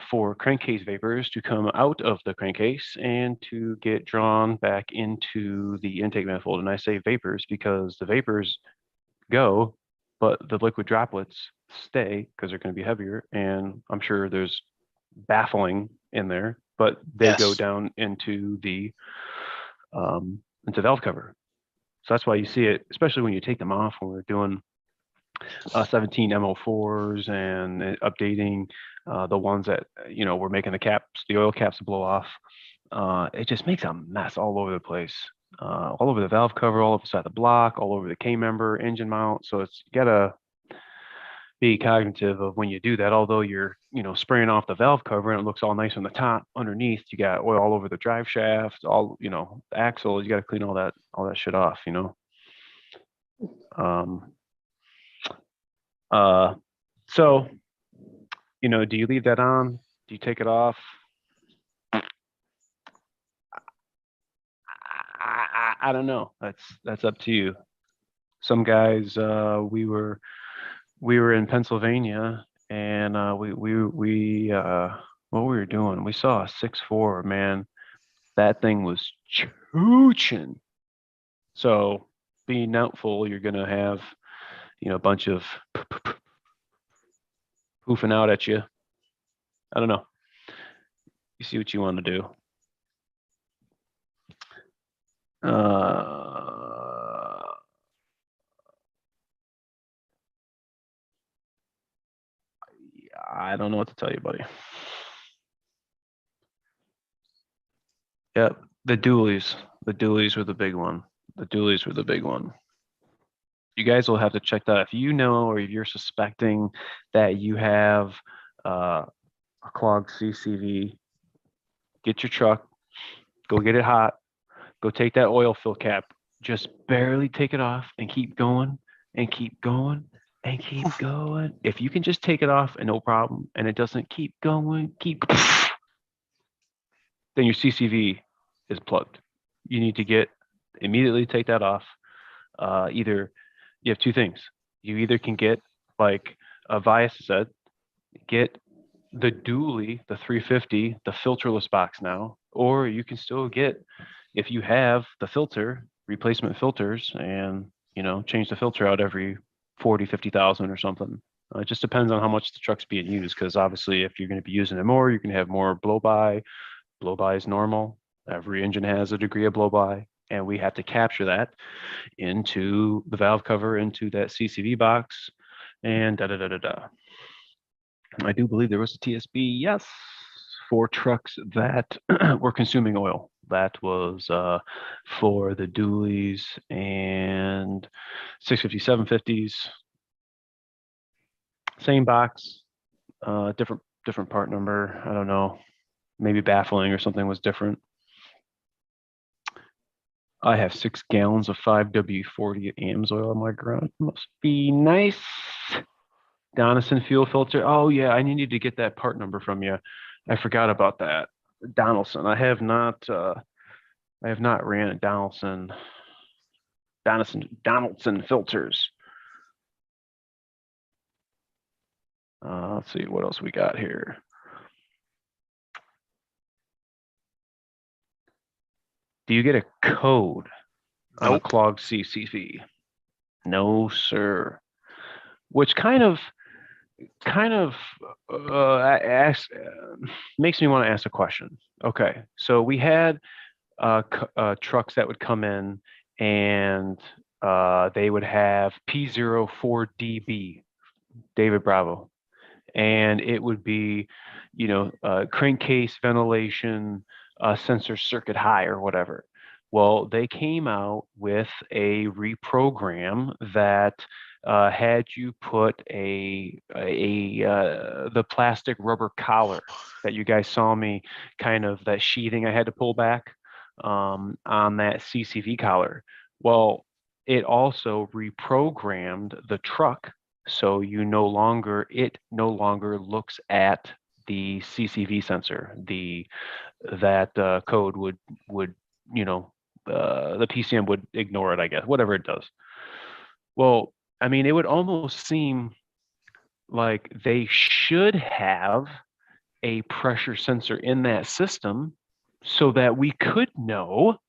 for crankcase vapors to come out of the crankcase and to get drawn back into the intake manifold. And I say vapors because the vapors go, but the liquid droplets stay because they're going to be heavier. And I'm sure there's baffling in there, but they go down into the valve cover. So that's why you see it, especially when you take them off when we're doing 17 MO4s and updating the ones that we're making the oil caps blow off. It just makes a mess all over the place, all over the valve cover, all over the side of the block, all over the K member, engine mount. So it's you gotta be cognitive of when you do that. Although you're spraying off the valve cover and it looks all nice on the top, underneath you got oil all over the drive shaft, all the axle. You got to clean all that shit off. So do you leave that on? Do you take it off? I don't know. That's up to you. Some guys, we were in Pennsylvania, and what we were doing, we saw a 6.4, man. That thing was chooching. So being doubtful, you're gonna have a bunch of poofing out at you. I don't know. You see what you want to do. I don't know what to tell you, buddy. Yep, the dualies. The dualies were the big one. The dualies were the big one. You guys will have to check that. If you know or if you're suspecting that you have a clogged CCV, get your truck, go get it hot, go take that oil fill cap, just barely take it off and keep going and keep going and keep going. If you can just take it off and no problem, and it doesn't keep going, then your CCV is plugged. You need to immediately take that off. Either you have two things. You either can get, like Vias said, get the dually, the 350, the filterless box now, or you can still get, if you have the filter, replacement filters, and change the filter out every 40, 50,000 or something. It just depends on how much the truck's being used, because obviously if you're going to be using it more, you can have more blow-by. Blow-by is normal. Every engine has a degree of blow-by, and we have to capture that into the valve cover, into that CCV box, and da-da-da-da-da. I do believe there was a TSB, yes, for trucks that were consuming oil. That was for the dualies and 650, 750s. Same box, different part number. I don't know. Maybe baffling or something was different. I have 6 gallons of 5W40 AMS oil in my garage. Must be nice. Donaldson fuel filter. Oh yeah, I needed to get that part number from you. I forgot about that. Donaldson. I have not ran a Donaldson filters. Let's see what else we got here. Do you get a code on a clogged CCV? No, sir. Which kind of makes me want to ask a question. Okay, so we had trucks that would come in and they would have P04DB, David Bravo, and it would be, crankcase ventilation sensor circuit high or whatever. Well, they came out with a reprogram that had you put the plastic rubber collar that you guys saw me, kind of that sheathing I had to pull back on that CCV collar. Well, it also reprogrammed the truck, so it no longer looks at the CCV sensor. That code would the PCM would ignore it, I guess, whatever it does. Well, I mean, it would almost seem like they should have a pressure sensor in that system so that we could know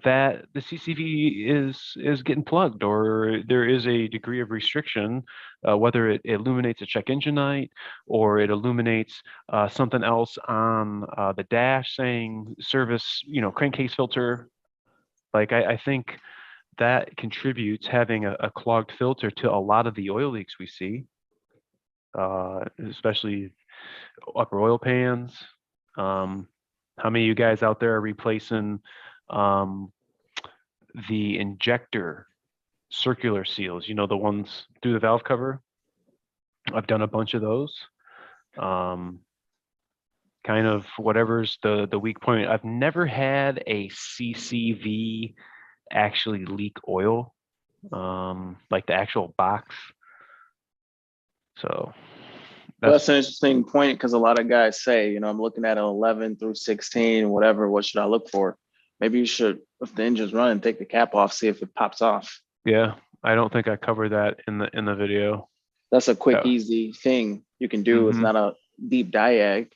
that the CCV is getting plugged, or there is a degree of restriction, whether it illuminates a check engine light or it illuminates something else on the dash saying service, crankcase filter. Like I think that contributes, having a clogged filter, to a lot of the oil leaks we see, especially upper oil pans. How many of you guys out there are replacing the injector circular seals? You know, the ones through the valve cover. I've done a bunch of those. Kind of whatever's the weak point. I've never had a CCV actually leak oil, like the actual box. So Well, that's an interesting point, because a lot of guys say, you know, I'm looking at an 11 through 16, whatever. What should I look for? Maybe you should, if the engine's running, take the cap off, see if it pops off. yeah, I don't think I covered that in the video. That's a quick, Yeah. easy thing you can do. It's Mhm. not a deep diag.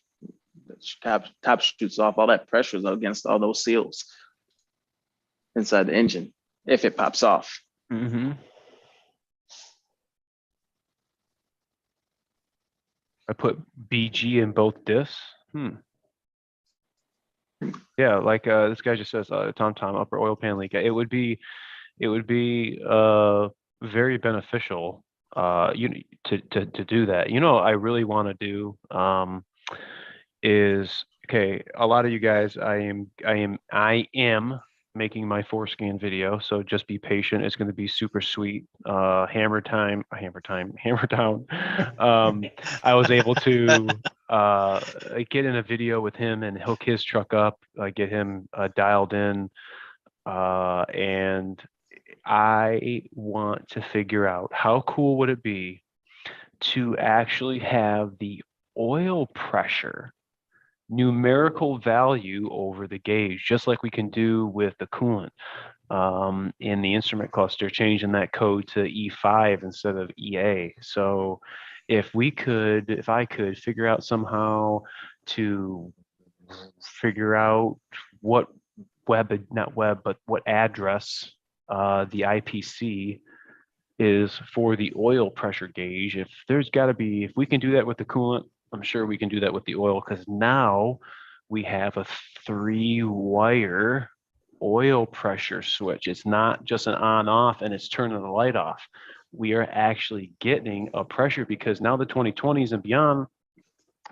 The top shoots off. All that pressure is against all those seals inside the engine if it pops off. Mm-hmm. I put BG in both diffs. Yeah, like this guy just says, Tom upper oil pan leak. It would be very beneficial to do that. You know, I really want to do is, okay, a lot of you guys, I am making my forescan video, so just be patient. It's going to be super sweet. Hammer down. I was able to get in a video with him and hook his truck up, get him dialed in, and I want to figure out how cool would it be to actually have the oil pressure numerical value over the gauge, just like we can do with the coolant in the instrument cluster, changing that code to E5 instead of EA. So if I could figure out somehow to figure out what what address the IPC is for the oil pressure gauge, if we can do that with the coolant, I'm sure we can do that with the oil, because now we have a 3-wire oil pressure switch. It's not just an on off and it's turning the light off. We are actually getting a pressure, because now the 2020s and beyond,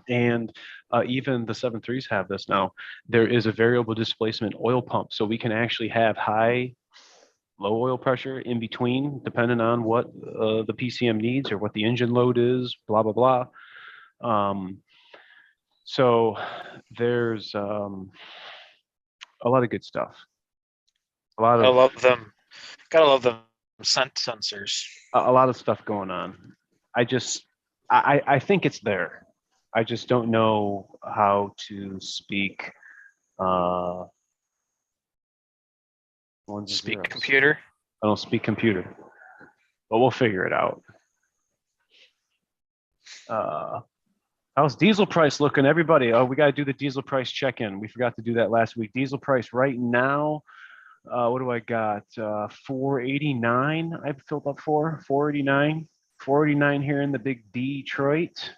and even the 7.3s have this now. There is a variable displacement oil pump, so we can actually have low oil pressure in between, depending on what the PCM needs or what the engine load is, blah, blah, blah. So there's a lot of good stuff. I love them. Gotta love them scent sensors. A lot of stuff going on. I think it's there. I just don't know how to speak. Speak computer. I don't speak computer, but we'll figure it out. How's diesel price looking, everybody? Oh, we got to do the diesel price check-in. We forgot to do that last week. Diesel price right now, what do I got? 489 I filled up for, 489 here in the big Detroit.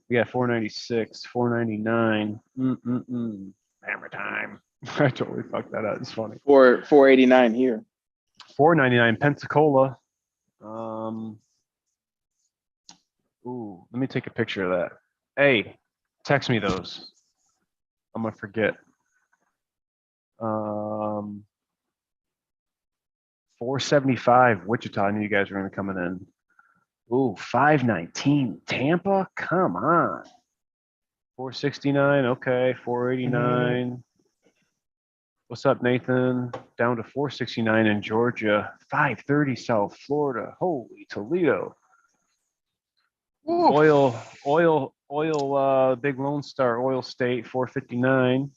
We got 496, 499. Hammer time. I totally fucked that up. It's funny. 489 here. 499 Pensacola. Ooh, let me take a picture of that. Hey, text me those. I'm gonna forget. 475 Wichita. I knew you guys were gonna come in. Ooh, 519 Tampa. Come on. 469. Okay, 489. What's up, Nathan? Down to 469 in Georgia. 530 South Florida. Holy Toledo. Ooh. Oil, Big Lone Star, Oil State, 459.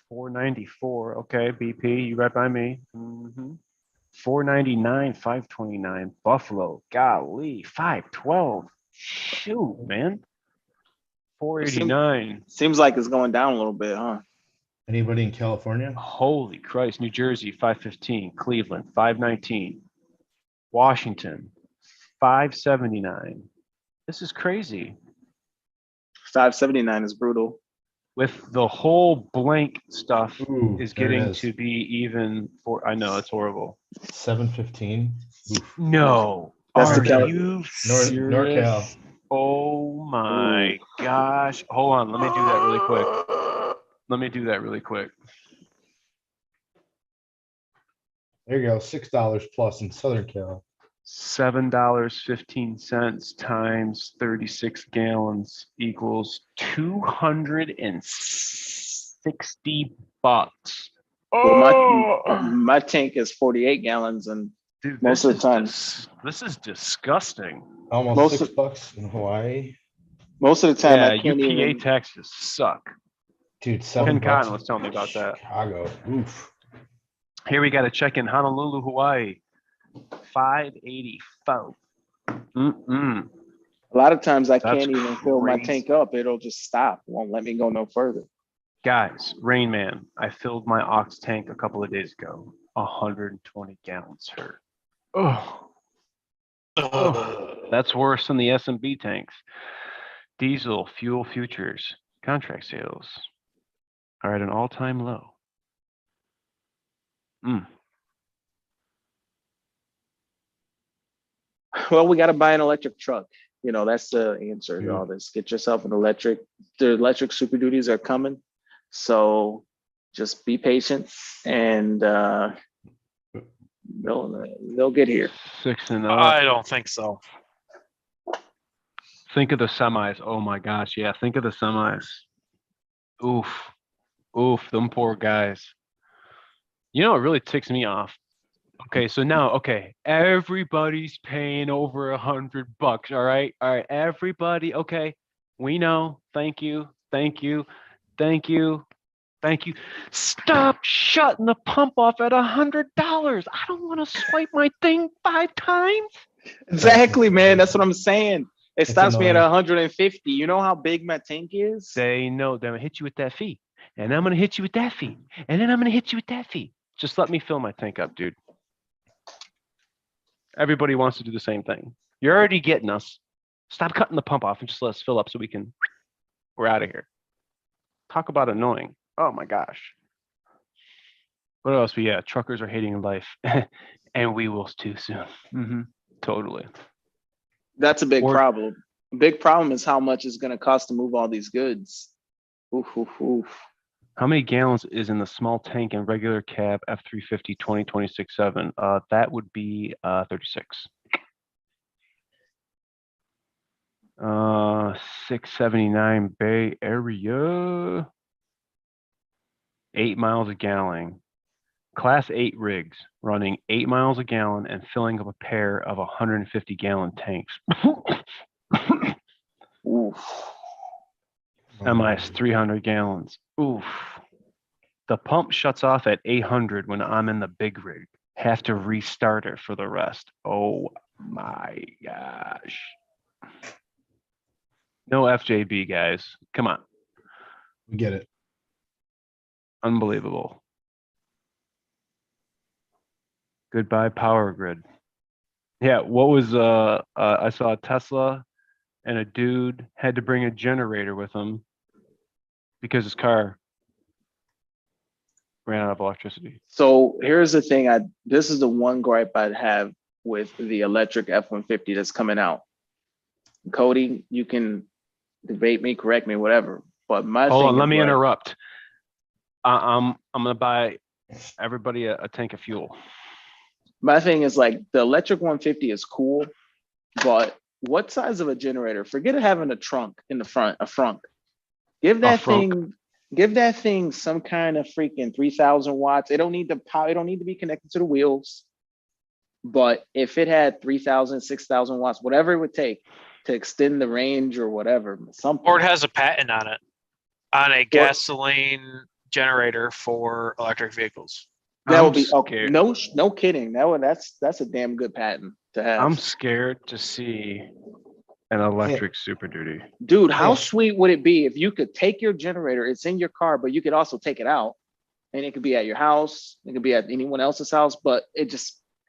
494. Okay, BP, you right by me. 499, 529. Buffalo, golly, 512. Shoot, man. 489. Seems like it's going down a little bit, huh? Anybody in California? Holy Christ. New Jersey, 515. Cleveland, 519. Washington, 579. This is crazy. 579 is brutal. with the whole blank stuff Ooh, is there it getting is. to be even for, I know it's horrible. 715. Oof. No, That's are the Cal- you North serious? NorCal. Oh my gosh. Hold on, let me do that really quick. Let me do that really quick. There you go. $6 plus in Southern Cal. $7.15 times 36 gallons equals $260. Well, Oh, my tank is 48 gallons, and dude, most of the time, this is disgusting. Almost Most $6 in Hawaii. most of the time Yeah, I can't UPA even. taxes suck. Dude, Ken $7 Cotton was in telling me about that. Chicago. Oof. Here we got to check in Honolulu, Hawaii. 584. Mm-mm. A lot of times I That's can't even fill my crazy. tank up. It'll just stop. Won't let me go no further. Guys, Rain Man, I filled my ox tank a couple of days ago. 120 gallons hurt. Oh, that's worse than the S&B tanks. Diesel fuel futures contract sales are at an all-time low. Well, we got to buy an electric truck. You know, that's the answer to Yeah. all this. Get yourself an electric. The electric Super Duties are coming. So just be patient, and they'll get here. 6 and up. I don't think so. Think of the semis. Oh my gosh, yeah. Think of the semis. Oof, them poor guys. You know, it really ticks me off. Okay, so now, okay, everybody's paying over $100. All right, everybody. Okay, we know. Thank you. Stop shutting the pump off at $100. I don't want to swipe my thing 5 times. Exactly, man. That's what I'm saying. It It's stops me at annoying. 150. You know how big my tank is? They know they're gonna hit you with that fee, and I'm gonna hit you with that fee, and then I'm gonna hit you with that fee. Just let me fill my tank up, dude. Everybody wants to do the same thing. You're already getting us. Stop cutting the pump off and just let us fill up so we're out of here. Talk about annoying. Oh my gosh. What else? But yeah, truckers are hating life, and we will too soon. Totally. That's a big Or- problem. A big problem is how much it's going to cost to move all these goods. Oof, oof, oof. How many gallons is in the small tank and regular cab F350 2026-7? That would be 36. 679 Bay Area. 8 miles a gallon. Class 8 rigs running 8 miles a gallon and filling up a pair of 150-gallon tanks. Oof. MI's 300 gallons. Oof. The pump shuts off at 800 when I'm in the big rig. Have to restart it for the rest. Oh my gosh. No FJB, guys. Come on. We get it. Unbelievable. Goodbye, power grid. Yeah, what was I saw a Tesla and a dude had to bring a generator with him because his car ran out of electricity. So here's the thing. This is the one gripe I'd have with the electric F-150 that's coming out. Cody, you can debate me, correct me, whatever. But my Hold thing on, is, let me like, interrupt. I'm gonna buy everybody a tank of fuel. my thing is like the electric 150 is cool, but what size of a generator? Forget having a trunk in the front, a frunk. Give that thing some kind of freaking 3,000 watts. It don't need the power. It don't need to be connected to the wheels. But if it had 3,000, 6,000 watts, whatever it would take to extend the range or whatever, something. Or it has a patent on it, on a gasoline generator for electric vehicles. That would be scared. no kidding. That's a damn good patent to have. I'm scared to see an electric Super Duty. Dude, how sweet would it be if you could take your generator, it's in your car, but you could also take it out, and it could be at your house, it could be at anyone else's house, but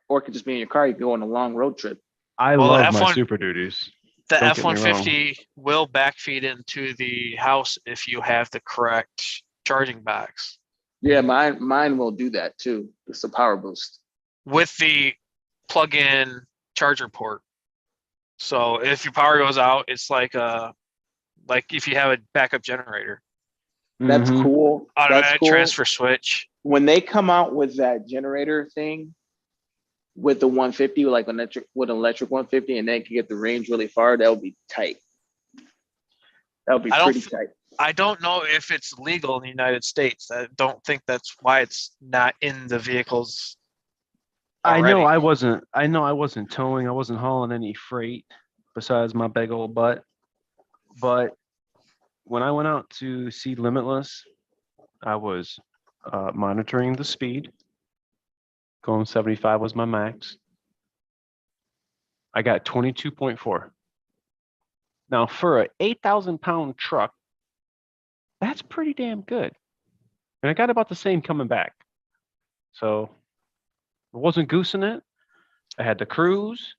or it could just be in your car. You could go on a long road trip. I love my Super Duties. The Don't get me wrong. F-150 will backfeed into the house if you have the correct charging box Yeah, mine will do that too. It's a power boost. with the plug-in charger port. So if your power goes out, it's like if you have a backup generator, That's Mhm. cool. That's automatic cool. transfer switch. When they come out with that generator thing with the 150, like with an electric 150, and they can get the range really far, that would be tight. That would be I don't pretty th- tight. I don't know if it's legal in the United States. I don't think that's why it's not in the vehicles I already. know I wasn't towing, I wasn't hauling any freight besides my big old butt. But when I went out to see Limitless, I was monitoring the speed. Going 75 was my max. I got 22.4. Now for a 8,000-pound truck, that's pretty damn good. And I got about the same coming back. So I wasn't goosing it. I had the cruise.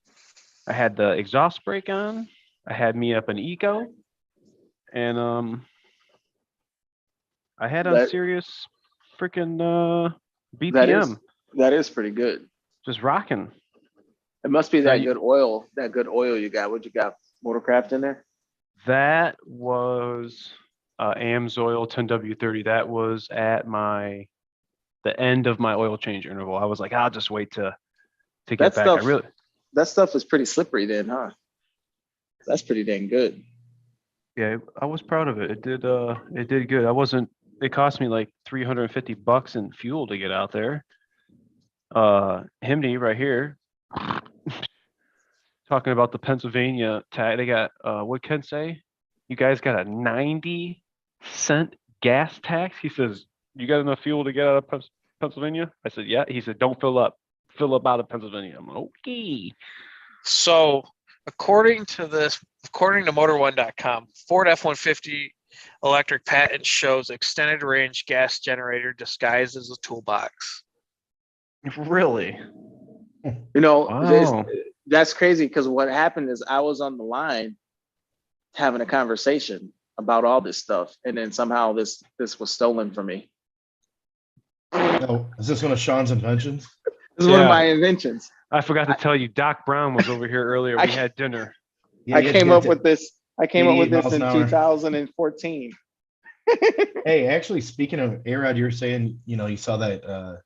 I had the exhaust brake on. I had me up an eco. And I had a That- serious freaking That BPM. that is pretty good. Just rocking. It must be Now that good oil. That good oil you got. What you got? Motorcraft in there? That was AMSoil 10W30. That was at the end of my oil change interval. I was like, I'll just wait to get That back. stuff- That stuff is pretty slippery then, huh? That's pretty dang good. Yeah, I was proud of it. It did good. It cost me like $350 in fuel to get out there. Himney right here talking about the Pennsylvania tag. They got what Ken say? You guys got a 90-cent gas tax? He says, you got enough fuel to get out of Pennsylvania? I said, yeah. He said, don't fill up out of Pennsylvania. I'm like, okay. So according to Motor1.com, Ford F-150 electric patent shows extended range gas generator disguised as a toolbox. Really? You know, Wow. that's crazy because what happened is I was on the line having a conversation about all this stuff, and then somehow this was stolen from me. Oh, is this one of Sean's inventions? This is one of Yeah. my inventions. I forgot to tell you, Doc Brown was over here earlier. I- We had dinner. Yeah, I you had to came get up to with this. I came up 88 with this miles in an hour. 2014. Hey, actually, speaking of A-Rod, you were saying, you saw that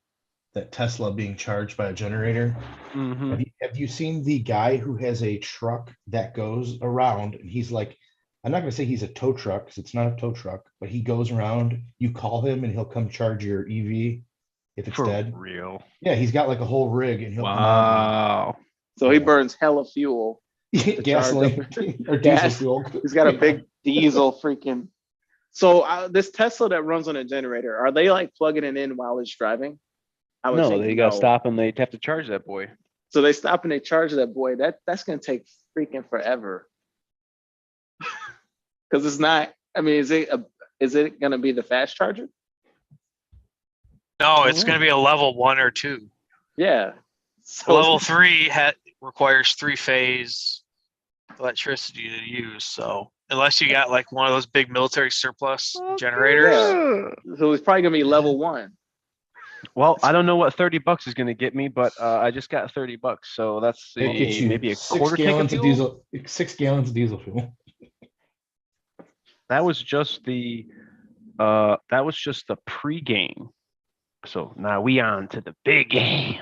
that Tesla being charged by a generator. Mm-hmm. Have you seen the guy who has a truck that goes around and he's like, I'm not going to say he's a tow truck because it's not a tow truck, but he goes around, you call him and he'll come charge your EV if it's For dead. real. Yeah, he's got like a whole rig and he'll Wow. So he Yeah. burns hella fuel. come on. Gasoline or diesel Gas. fuel. He's got a big diesel freaking. So this Tesla that runs on a generator, are they like plugging it in while it's driving? I would No, think they got to no. stop and they'd have to charge that boy. So they stop and they charge that boy. That's gonna take freaking forever. Because it's not. I mean, is it gonna be the fast charger? No, it's going to be a level 1 or 2. Yeah. So Level 3 requires 3-phase electricity to use. So unless you got like one of those big military surplus generators, Yeah. So it's probably gonna be level 1. Well, I don't know what $30 is going to get me, but I just got $30, so that's It gets you maybe a 6 quarter tank of gallons of fuel. diesel. 6 gallons of diesel fuel. That was just the pregame. So now we on to the big game.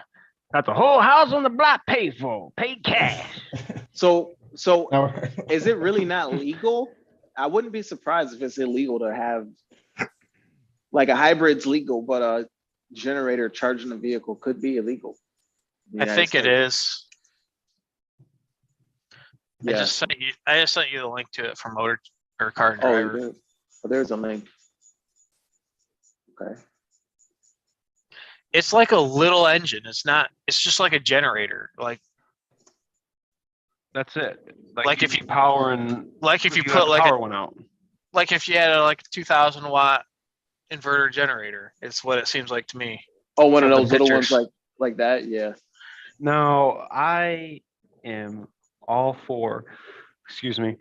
Got the whole house on the block paid for, paid cash. So Now, is it really not legal? I wouldn't be surprised if it's illegal to have like a hybrid's legal, but a generator charging a vehicle could be illegal. in the I United think it States. is. Yeah. I just sent you the link to it from Motor or Car and Oh, Driver. you did? Oh, there's a link. Okay. It's like a little engine. It's just like a generator. That's it. Like if you power and Like if you got put the like power went out. like if you had a 2,000 watt inverter generator. It's what it seems like to me. Oh, one of From the those little ones pictures. like that. Yeah. Now I am all for excuse me,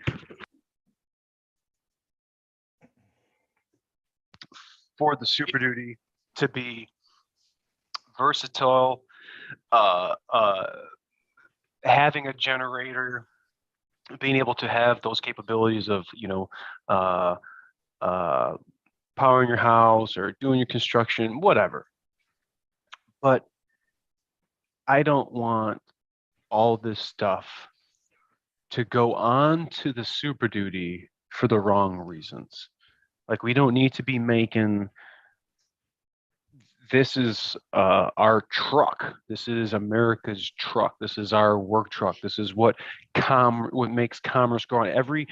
for the Super Duty to be versatile, having a generator, being able to have those capabilities of, powering your house or doing your construction, whatever. But I don't want all this stuff to go on to the Super Duty for the wrong reasons. Like, we don't need to be making, this is our truck. This is America's truck. This is our work truck. This is what makes commerce go on. Every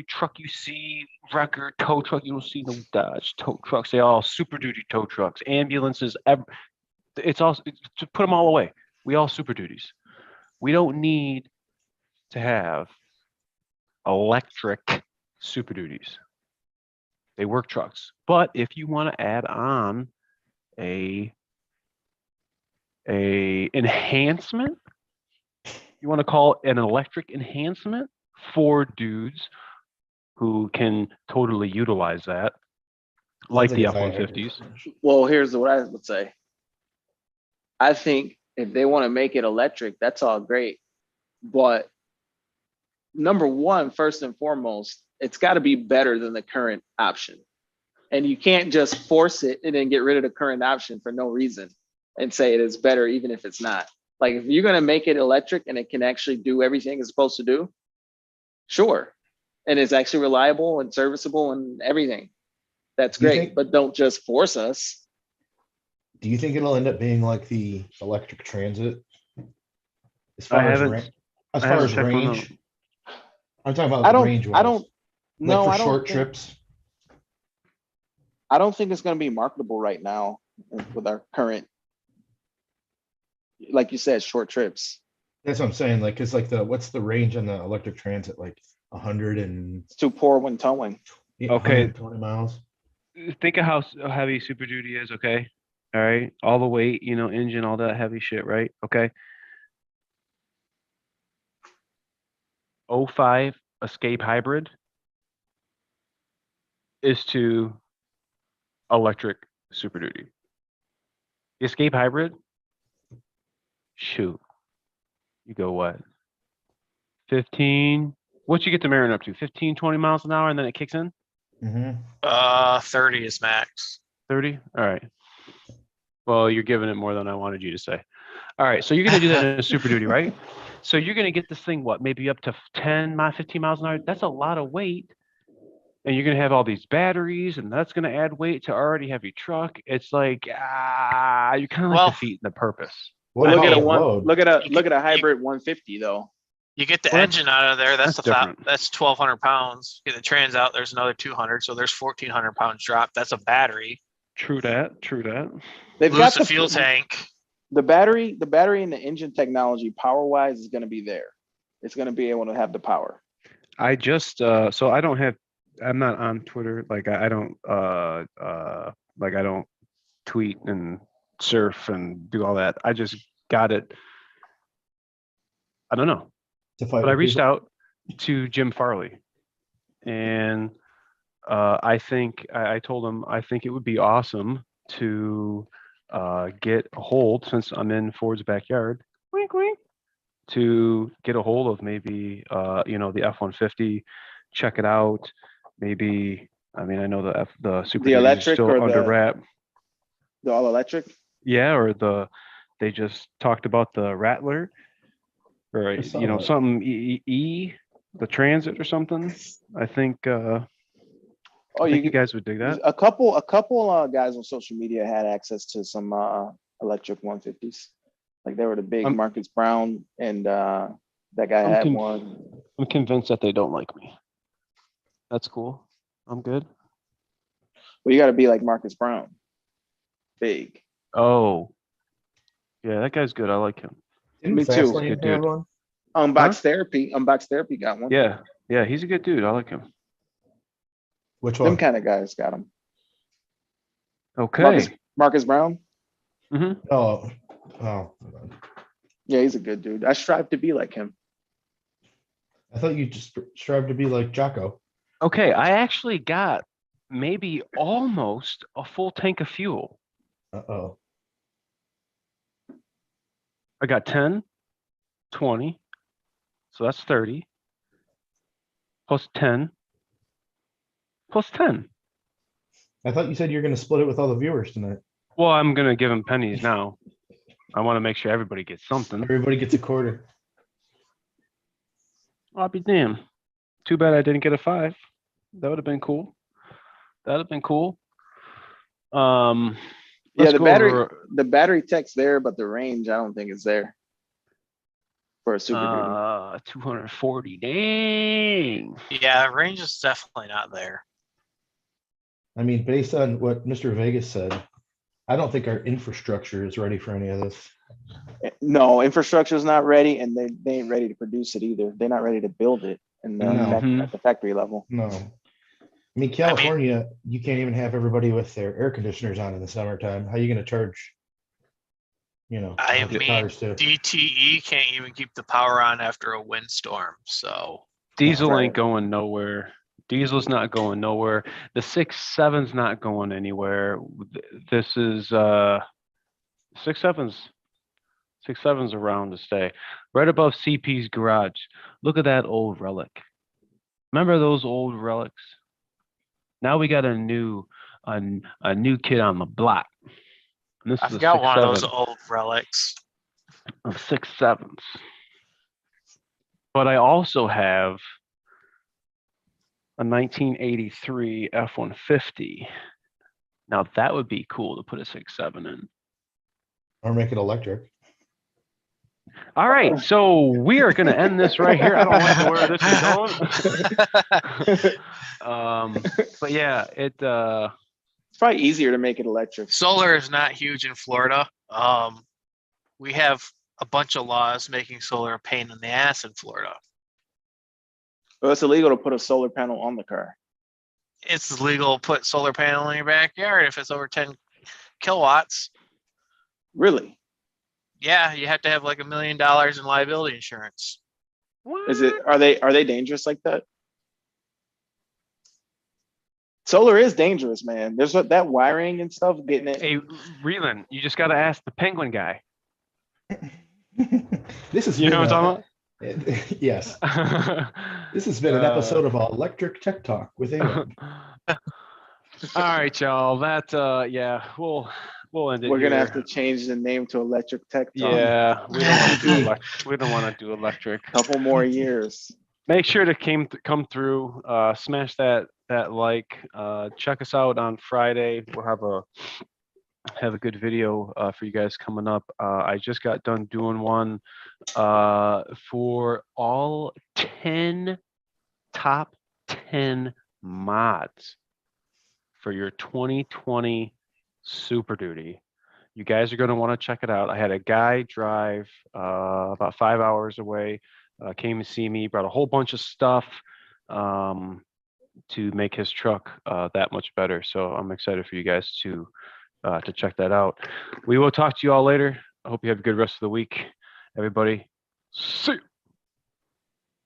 truck you see, record tow truck, you don't see no Dodge tow trucks. They all Super Duty tow trucks, ambulances. It's all, to put them all away. We all Super Duties. We don't need to have electric Super Duties. They work trucks. But if you want to add on a enhancement, you want to call it an electric enhancement for dudes who can totally utilize that, like the F-150s. Well, here's what I would say. I think if they want to make it electric, that's all great. But number one, first and foremost, it's got to be better than the current option. And you can't just force it and then get rid of the current option for no reason and say it is better, even if it's not. Like, if you're going to make it electric and it can actually do everything it's supposed to do, sure. And it's actually reliable and serviceable and everything. That's great, but don't just force us. Do you think it'll end up being like the electric transit? As far as range, I'm talking about range. I don't know. Like for short trips. I don't think it's going to be marketable right now with our current, like you said, short trips. That's what I'm saying. Like, cause like what's the range on the electric transit? Like 100 and it's too poor when towing. Okay. 20 miles. Think of how heavy Super Duty is. Okay. All right. All the weight, engine, all that heavy shit. Right. Okay. 05 Escape Hybrid is to electric Super Duty. The Escape Hybrid, shoot, you go what? 15, what you get the Marin up to? 15, 20 miles an hour, and then it kicks in? 30 is max. 30? All right. Well, you're giving it more than I wanted you to say. All right, so you're going to do that in a Super Duty, right? So you're going to get this thing, what, maybe up to 10, 15 miles an hour? That's a lot of weight. And you're going to have all these batteries, and that's going to add weight to already heavy truck. It's like, you're kind of like defeating the purpose. Well, look at a hybrid 150 though. You get the engine out of there. That's 1,200 pounds. Get the trans out. There's another 200. So there's 1,400 pounds drop. That's a battery. True that. They've got the fuel tank. The battery and the engine technology power wise is going to be there. It's going to be able to have the power. I just, so I'm not on Twitter. Like I don't tweet and surf and do all that. I just got it. I don't know. But I reached out to Jim Farley, and I told him I think it would be awesome to get a hold, since I'm in Ford's backyard, wink wink, to get a hold of maybe the F-150, check it out. Maybe, I mean, I know the Super Duty is still under wrap. The all electric? Yeah, or they just talked about the Rattler, or something the Transit or something. I think you guys would dig that. A couple guys on social media had access to some electric 150s. Like, they were the big Marcus Brown, and that guy had one. I'm convinced that they don't like me. That's cool. I'm good. Well, you got to be like Marcus Brown. Big. Oh. Yeah, that guy's good. I like him. Me too. Good dude. Unbox Therapy got one. Yeah, he's a good dude. I like him. Which one? Them kind of guys got him. Okay. Marcus Brown? Mm-hmm. Oh. Yeah, he's a good dude. I strive to be like him. I thought you just strive to be like Jocko. Okay, I actually got maybe almost a full tank of fuel. Uh-oh. I got 10, 20, so that's 30, plus 10, plus 10. I thought you said you're going to split it with all the viewers tonight. Well, I'm gonna give him pennies now. I want to make sure everybody gets something. Everybody gets a quarter. I'll be damned. Too bad I didn't get a 5. That would have been cool. That'd have been cool. Yeah, let's the go battery, over, the battery tech's there, but the range, I don't think is there for a Super Duty. 240. Dang. Yeah, range is definitely not there. I mean, based on what Mr. Vegas said, I don't think our infrastructure is ready for any of this. No, infrastructure is not ready, and they ain't ready to produce it either. They're not ready to build it in the No. at the factory level. No. I mean, California, you can't even have everybody with their air conditioners on in the summertime. How are you going to charge, I electric mean, cars too? DTE can't even keep the power on after a windstorm. So Diesel Right. ain't going nowhere. Diesel's not going nowhere. The 6.7's not going anywhere. This is 6.7's 6.7's around to stay. Right above CP's garage. Look at that old relic. Remember those old relics? Now we got a new kid on the block. And this is I've a got one of 6.7 those old relics. of 6.7s. But I also have a 1983 F-150. Now that would be cool to put a 6.7 in. Or make it electric. All right, so we are going to end this right here. I don't like where this is going. But yeah, It's probably easier to make it electric. Solar is not huge in Florida. We have a bunch of laws making solar a pain in the ass in Florida. Well, it's illegal to put a solar panel on the car. It's legal to put solar panel in your backyard if it's over 10 kilowatts. Really? Yeah, you have to have like $1 million in liability insurance. Is it? Are they dangerous like that? Solar is dangerous, man. There's that wiring and stuff getting it. Hey, Reeland, you just got to ask the penguin guy. This is You know what I'm talking Yes. about? This has been an episode of Electric Tech Talk with England. All right, y'all. That yeah, we'll end it. We're gonna here. have to change the name to Electric Tech Talk. Yeah, we don't want to do electric. We don't want to do electric. Couple more years. Make sure to come through. Smash that like. Check us out on Friday. We'll have a good video for you guys coming up. I just got done doing one for all 10 top 10 mods for your 2020 Super Duty. You guys are going to want to check it out. I had a guy drive about 5 hours away, came to see me, brought a whole bunch of stuff to make his truck that much better. So I'm excited for you guys to check that out. We will talk to you all later. I hope you have a good rest of the week, everybody. See you.